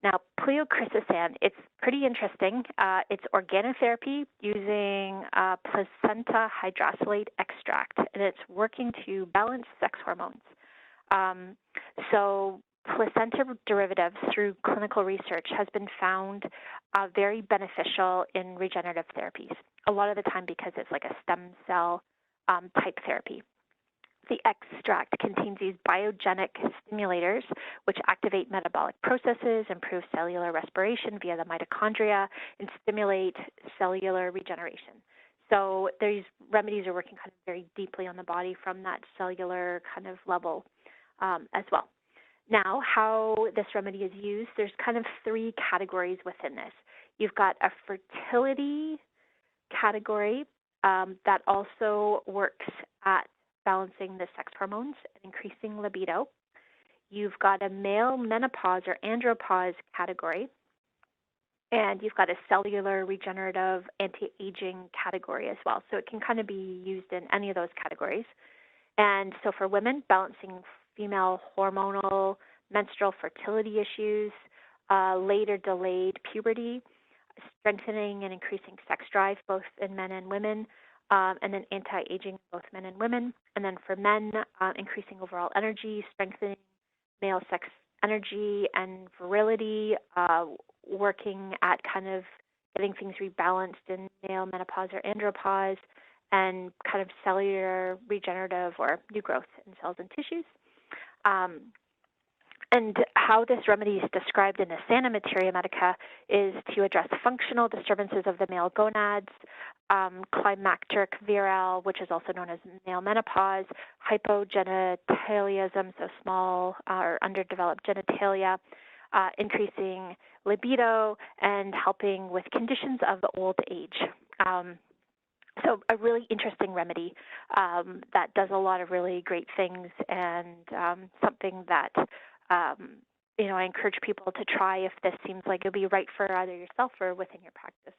Now, Pleochrysostan, it's pretty interesting. It's organotherapy using placenta hydrolysate extract, and it's working to balance sex hormones. So placenta derivatives through clinical research has been found very beneficial in regenerative therapies, a lot of the time because it's like a stem cell type therapy. The extract contains these biogenic stimulators, which activate metabolic processes, improve cellular respiration via the mitochondria, and stimulate cellular regeneration. So these remedies are working kind of very deeply on the body from that cellular kind of level as well. Now, how this remedy is used, there's kind of three categories within this. You've got a fertility category that also works at balancing the sex hormones and increasing libido. You've got a male menopause or andropause category, and you've got a cellular, regenerative, anti-aging category as well. So it can kind of be used in any of those categories. And so for women, balancing female hormonal, menstrual fertility issues, late or delayed puberty, strengthening and increasing sex drive both in men and women, and then anti-aging both men and women. And then for men, increasing overall energy, strengthening male sex energy and virility, working at kind of getting things rebalanced in male menopause or andropause, and kind of cellular regenerative or new growth in cells and tissues. And how this remedy is described in the Sanum Materia Medica is to address functional disturbances of the male gonads, climacteric virile, which is also known as male menopause, hypogenitaliasm, so small or underdeveloped genitalia, increasing libido, and helping with conditions of old age. So a really interesting remedy that does a lot of really great things, and something that I encourage people to try if this seems like it'll be right for either yourself or within your practice.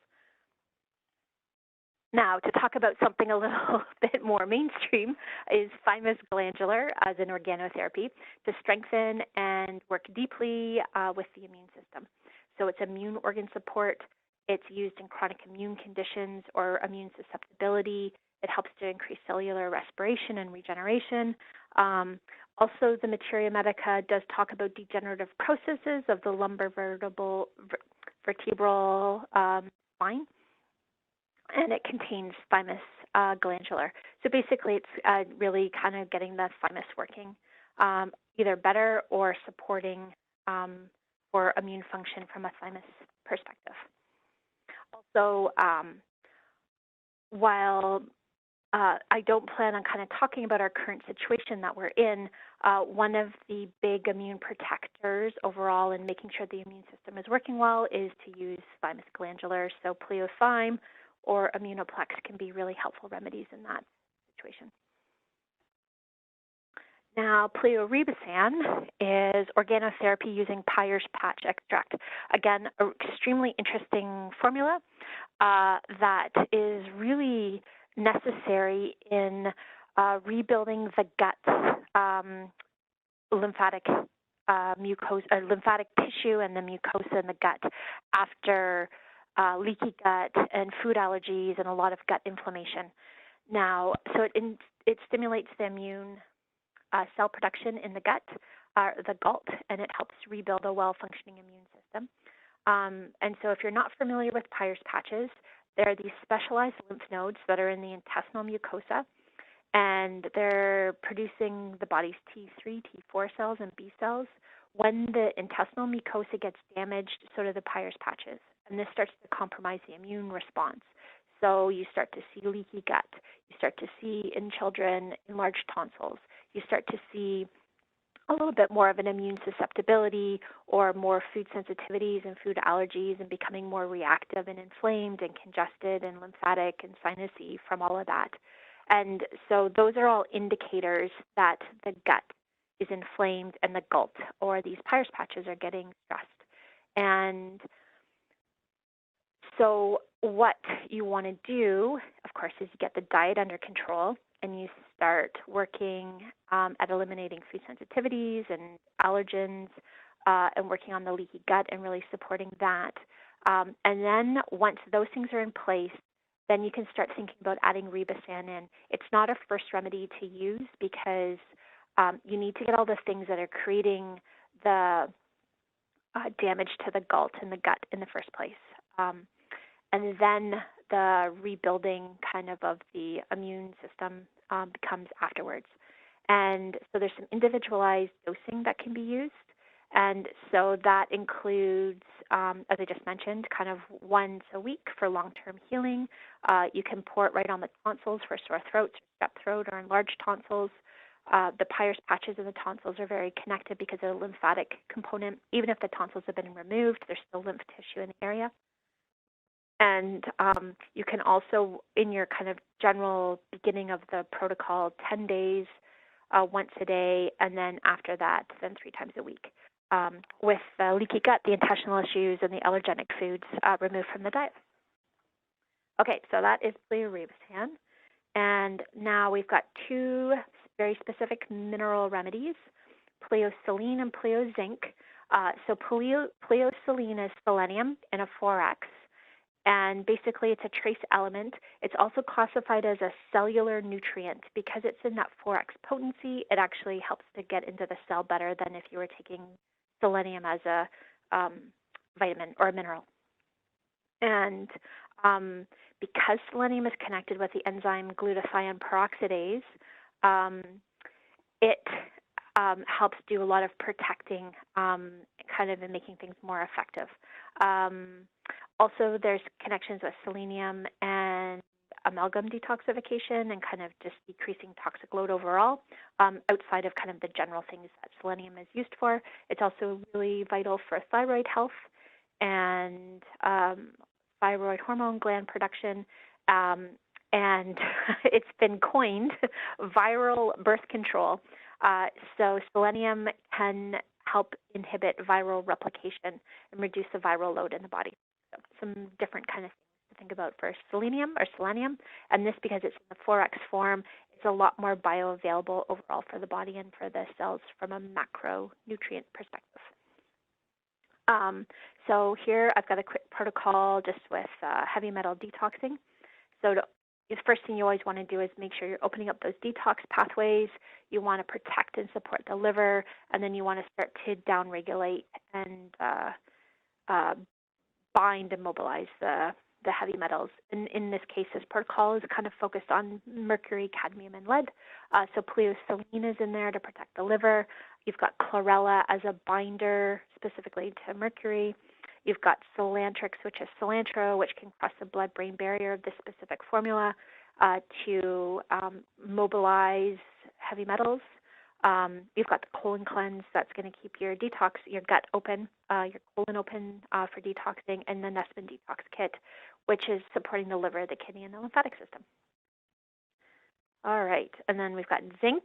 Now, to talk about something a little bit more mainstream is thymus glandular as an organotherapy to strengthen and work deeply with the immune system. So it's immune organ support. It's used in chronic immune conditions or immune susceptibility. It helps to increase cellular respiration and regeneration. Also, the Materia Medica does talk about degenerative processes of the lumbar vertebral spine, and it contains thymus glandular. So basically, it's really kind of getting the thymus working either better or supporting for immune function from a thymus perspective. Also, while I don't plan on kind of talking about our current situation that we're in, one of the big immune protectors overall in making sure the immune system is working well is to use thymus glandular. So Pleo Sanum or Immunoplex can be really helpful remedies in that situation. Now, Pleomorphism is organotherapy using Peyer's patch extract. Again, an extremely interesting formula that is really necessary in rebuilding the gut lymphatic mucosa, lymphatic tissue and the mucosa in the gut after leaky gut and food allergies and a lot of gut inflammation. Now, so it stimulates the immune cell production in the gut, the GALT, and it helps rebuild a well-functioning immune system. And so if you're not familiar with Peyer's patches, there are these specialized lymph nodes that are in the intestinal mucosa, and they're producing the body's T3, T4 cells, and B cells. When the intestinal mucosa gets damaged, so do the Peyer's patches, and this starts to compromise the immune response. So you start to see leaky gut. You start to see, in children, enlarged tonsils. You start to see a little bit more of an immune susceptibility or more food sensitivities and food allergies, and becoming more reactive and inflamed and congested and lymphatic and sinusy from all of that. And so those are all indicators that the gut is inflamed and the GALT, or these Peyer's patches, are getting stressed. And so what you want to do, of course, is you get the diet under control, and you start working at eliminating food sensitivities and allergens, and working on the leaky gut and really supporting that. And then once those things are in place, then you can start thinking about adding Ribosan in. It's not a first remedy to use because you need to get all the things that are creating the damage to the GALT in the gut in the first place. And then the rebuilding kind of the immune system becomes afterwards. And so there's some individualized dosing that can be used. And so that includes, as I just mentioned, kind of once a week for long-term healing. You can pour it right on the tonsils for sore throats, strep throat, or enlarged tonsils. The Peyer's patches in the tonsils are very connected because of the lymphatic component. Even if the tonsils have been removed, there's still lymph tissue in the area. And you can also, in your kind of general beginning of the protocol, 10 days, once a day, and then after that, then 3 times a week. With leaky gut, the intestinal issues, and the allergenic foods removed from the diet. Okay, so that is Pleomorphism. And now we've got 2 very specific mineral remedies, Pleoselene and Pleozinc. So Pleoselene is selenium in a 4X. And basically, it's a trace element. It's also classified as a cellular nutrient because it's in that 4X potency. It actually helps to get into the cell better than if you were taking selenium as a vitamin or a mineral. And because selenium is connected with the enzyme glutathione peroxidase, it helps do a lot of protecting, kind of in making things more effective. Also, there's connections with selenium and amalgam detoxification and kind of just decreasing toxic load overall, outside of kind of the general things that selenium is used for. It's also really vital for thyroid health and thyroid hormone gland production, and it's been coined viral birth control. So selenium can help inhibit viral replication and reduce the viral load in the body. So some different kind of things to think about for selenium, and this, because it's in the 4X form, it's a lot more bioavailable overall for the body and for the cells from a macronutrient perspective. So here I've got a quick protocol just with heavy metal detoxing. So the first thing you always want to do is make sure you're opening up those detox pathways. You want to protect and support the liver, and then you want to start to downregulate and bind and mobilize the heavy metals. In this case, this protocol is kind of focused on mercury, cadmium, and lead. So Pleoselene is in there to protect the liver. You've got chlorella as a binder specifically to mercury. You've got Solantrix, which is cilantro, which can cross the blood-brain barrier of this specific formula to mobilize heavy metals. You've got the colon cleanse that's going to keep your gut open, your colon open for detoxing, and the Nespin Detox Kit, which is supporting the liver, the kidney, and the lymphatic system. All right, and then we've got zinc,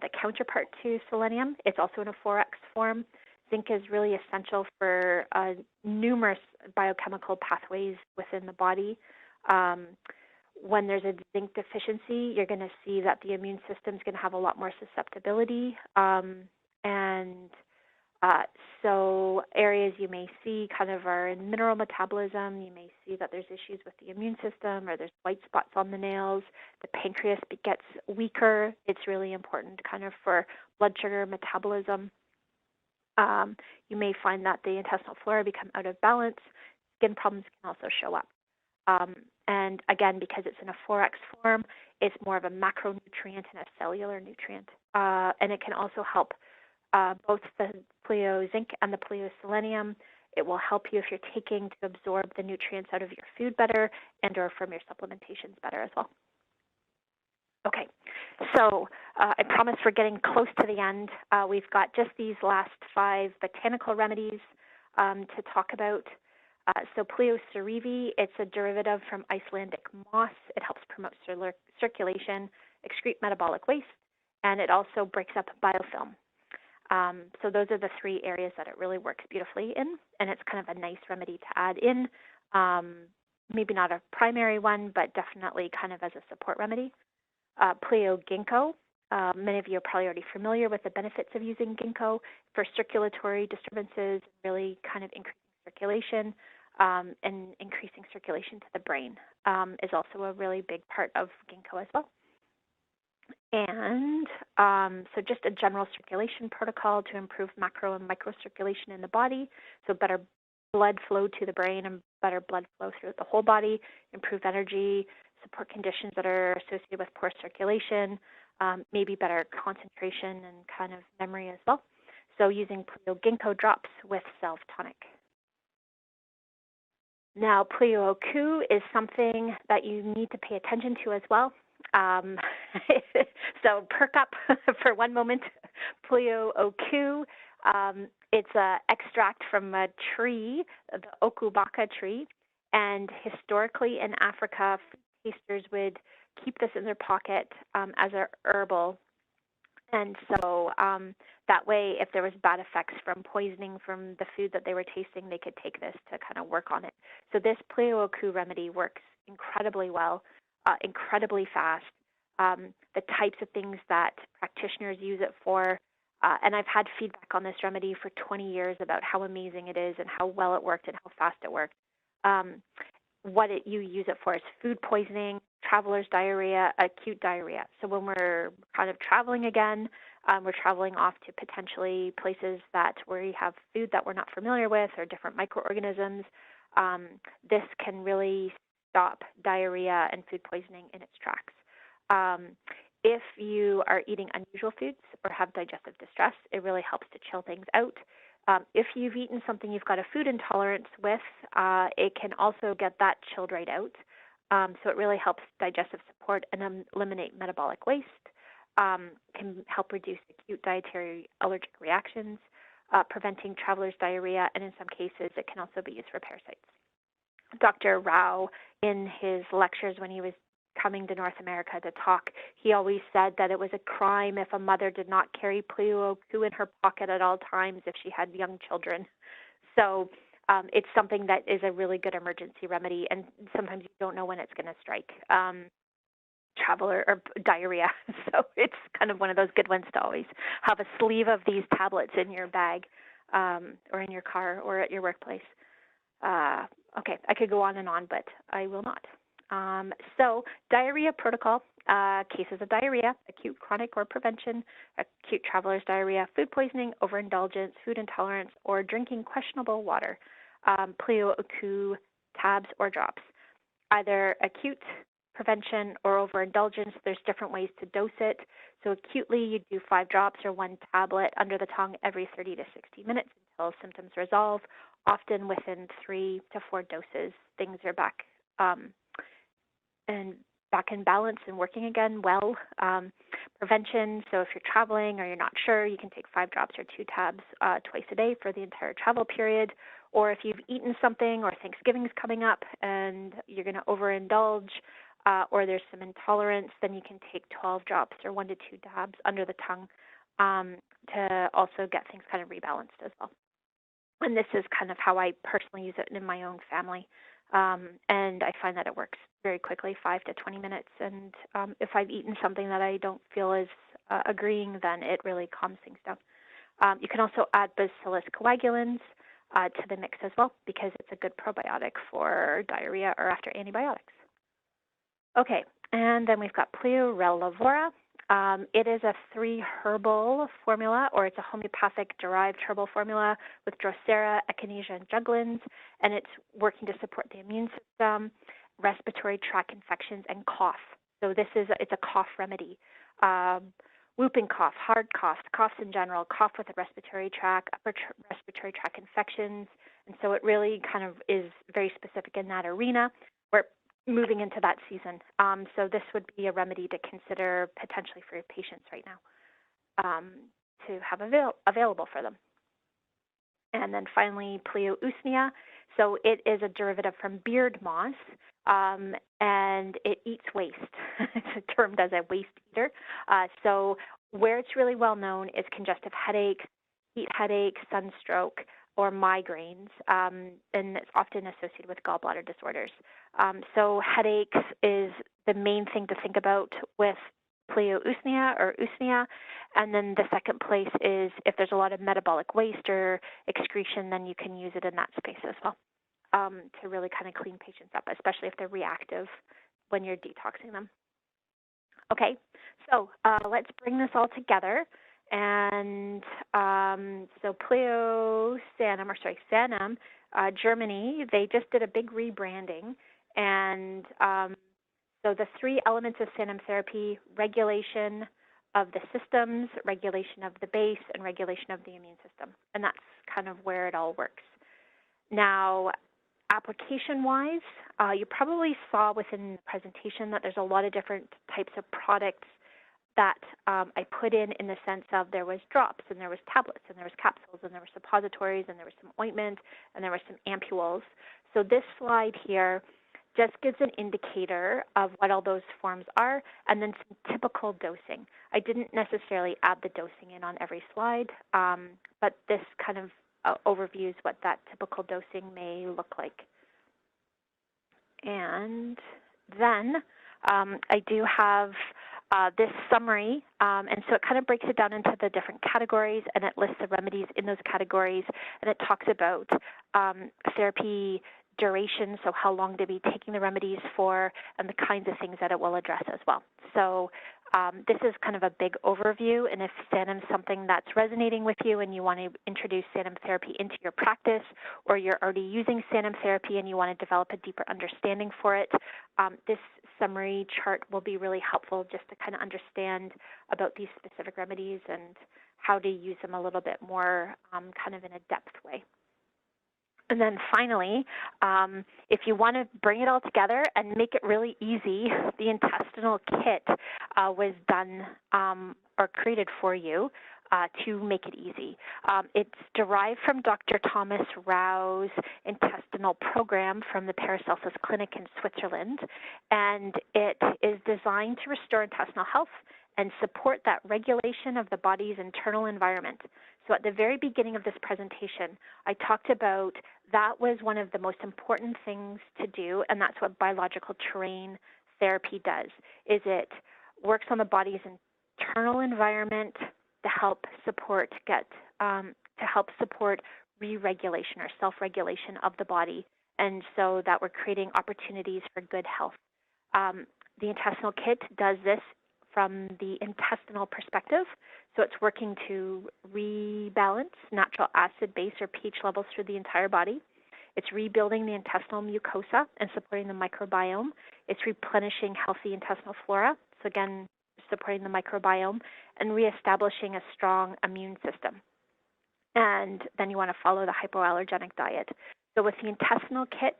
the counterpart to selenium. It's also in a 4X form. Zinc is really essential for numerous biochemical pathways within the body. When there's a zinc deficiency, you're going to see that the immune system is going to have a lot more susceptibility. So areas you may see kind of are in mineral metabolism. You may see that there's issues with the immune system, or there's white spots on the nails. The pancreas gets weaker. It's really important kind of for blood sugar metabolism. You may find that the intestinal flora become out of balance. Skin problems can also show up. And again, because it's in a 4X form, it's more of a macronutrient and a cellular nutrient. And it can also help both the Pleozinc and the Pleoselenium. It will help you if you're taking to absorb the nutrients out of your food better and or from your supplementations better as well. Okay, so I promise we're getting close to the end. We've got just these last 5 botanical remedies to talk about. So Pleo cerevi, it's a derivative from Icelandic moss. It helps promote circulation, excrete metabolic waste, and it also breaks up biofilm. So those are the 3 areas that it really works beautifully in, and it's kind of a nice remedy to add in. Maybe not a primary one, but definitely kind of as a support remedy. Pleo ginkgo. Many of you are probably already familiar with the benefits of using ginkgo for circulatory disturbances, really kind of increasing circulation and increasing circulation to the brain is also a really big part of ginkgo as well. And so just a general circulation protocol to improve macro and micro circulation in the body, so better blood flow to the brain and better blood flow throughout the whole body, improve energy, support conditions that are associated with poor circulation, maybe better concentration and kind of memory as well. So using Pleo ginkgo drops with self tonic. Now, Pleo oku is something that you need to pay attention to as well. So perk up for one moment. Pleo oku, it's an extract from a tree, the okubaka tree, And historically in Africa, food tasters would keep this in their pocket as a herbal. And so that way, if there was bad effects from poisoning from the food that they were tasting, they could take this to kind of work on it. So this Pleo remedy works incredibly well, incredibly fast. The types of things that practitioners use it for, and I've had feedback on this remedy for 20 years about how amazing it is and how well it worked and how fast it worked. What you use it for is food poisoning, traveler's diarrhea, acute diarrhea. So when we're kind of traveling again, we're traveling off to potentially places where we have food that we're not familiar with or different microorganisms, this can really stop diarrhea and food poisoning in its tracks. If you are eating unusual foods or have digestive distress, it really helps to chill things out. If you've eaten something you've got a food intolerance with, it can also get that chilled right out. So it really helps digestive support and eliminate metabolic waste, can help reduce acute dietary allergic reactions, preventing traveler's diarrhea, and in some cases it can also be used for parasites. Dr. Rao, in his lectures when he was coming to North America to talk, he always said that it was a crime if a mother did not carry Pleo in her pocket at all times if she had young children. So it's something that is a really good emergency remedy, and sometimes you don't know when it's going to strike. Traveler or diarrhea. So it's kind of one of those good ones to always have a sleeve of these tablets in your bag or in your car or at your workplace. Okay, I could go on, but I will not. So diarrhea protocol, cases of diarrhea, acute, chronic, or prevention, acute traveler's diarrhea, food poisoning, overindulgence, food intolerance, or drinking questionable water, Pleo tabs or drops. Either acute, prevention, or overindulgence, there's different ways to dose it. So acutely, you do 5 drops or 1 tablet under the tongue every 30 to 60 minutes until symptoms resolve. Often within 3 to 4 doses, things are back in balance and working again well. Prevention, so if you're traveling or you're not sure, you can take 5 drops or 2 tabs twice a day for the entire travel period. Or if you've eaten something or Thanksgiving's coming up and you're going to overindulge or there's some intolerance, then you can take 12 drops or 1 to 2 dabs under the tongue to also get things kind of rebalanced as well. And this is kind of how I personally use it in my own family. And I find that it works very quickly, 5 to 20 minutes. And if I've eaten something that I don't feel is agreeing, then it really calms things down. You can also add Bacillus coagulans to the mix as well because it's a good probiotic for diarrhea or after antibiotics. Okay, and then we've got Pleo relevora. It is a 3-herbal formula, or it's a homeopathic-derived herbal formula with Drosera, Echinacea, and Juglans, and it's working to support the immune system, respiratory tract infections, and cough. So it's a cough remedy. Whooping cough, hard coughs, coughs in general, cough with the respiratory tract, upper respiratory tract infections, and so it really kind of is very specific in that arena. We're moving into that season. So this would be a remedy to consider potentially for your patients right now to have available for them. And then finally, Pleo usnea. So it is a derivative from beard moss, and it eats waste. It's termed as a waste eater. So where it's really well known is congestive headaches, heat headaches, sunstroke, or migraines, and it's often associated with gallbladder disorders. So headaches is the main thing to think about with Pleo usnea or usnea, and then the second place is if there's a lot of metabolic waste or excretion, then you can use it in that space as well to really kind of clean patients up, especially if they're reactive when you're detoxing them. Okay, so let's bring this all together. And so Pleo Sanum, Germany, they just did a big rebranding. And so the 3 elements of Sanum therapy: regulation of the systems, regulation of the base, and regulation of the immune system. And that's kind of where it all works. Now, application-wise, you probably saw within the presentation that there's a lot of different types of products that I put in the sense of there was drops, and there was tablets, and there was capsules, and there were suppositories, and there was some ointment, and there were some ampules. So this slide here just gives an indicator of what all those forms are, and then some typical dosing. I didn't necessarily add the dosing in on every slide, but this kind of overviews what that typical dosing may look like. And then I do have this summary, and so it kind of breaks it down into the different categories, and it lists the remedies in those categories, and it talks about therapy duration, so how long to be taking the remedies for, and the kinds of things that it will address as well. So this is kind of a big overview, and if Sanum is something that's resonating with you and you want to introduce Sanum therapy into your practice, or you're already using Sanum therapy and you want to develop a deeper understanding for it, this summary chart will be really helpful just to kind of understand about these specific remedies and how to use them a little bit more kind of in a depth way. And then finally, if you want to bring it all together and make it really easy, the intestinal kit was done or created for you to make it easy. It's derived from Dr. Thomas Rao's intestinal program from the Paracelsus Clinic in Switzerland, and it is designed to restore intestinal health and support that regulation of the body's internal environment. So at the very beginning of this presentation, I talked about that was one of the most important things to do, and that's what biological terrain therapy does, is it works on the body's internal environment to help support re-regulation or self-regulation of the body, and so that we're creating opportunities for good health. The intestinal kit does this from the intestinal perspective, so it's working to rebalance natural acid, base, or pH levels through the entire body. It's rebuilding the intestinal mucosa and supporting the microbiome. It's replenishing healthy intestinal flora, so again, supporting the microbiome, and reestablishing a strong immune system. And then you want to follow the hypoallergenic diet. So with the intestinal kit,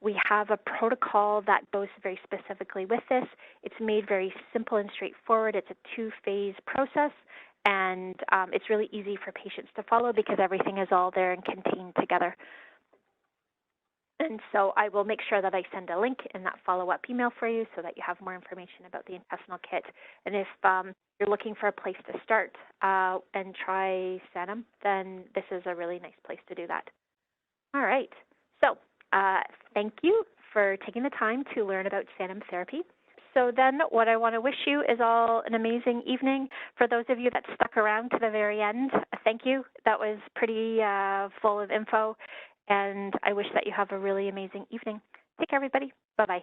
we have a protocol that goes very specifically with this. It's made very simple and straightforward. It's a two-phase process, and it's really easy for patients to follow because everything is all there and contained together. And so I will make sure that I send a link in that follow-up email for you so that you have more information about the intestinal kit. And if you're looking for a place to start and try Sanum, then this is a really nice place to do that. All right. So thank you for taking the time to learn about Sanum therapy. So then what I want to wish you is all an amazing evening. For those of you that stuck around to the very end, thank you. That was pretty full of info, and I wish that you have a really amazing evening. Take care, everybody. Bye-bye.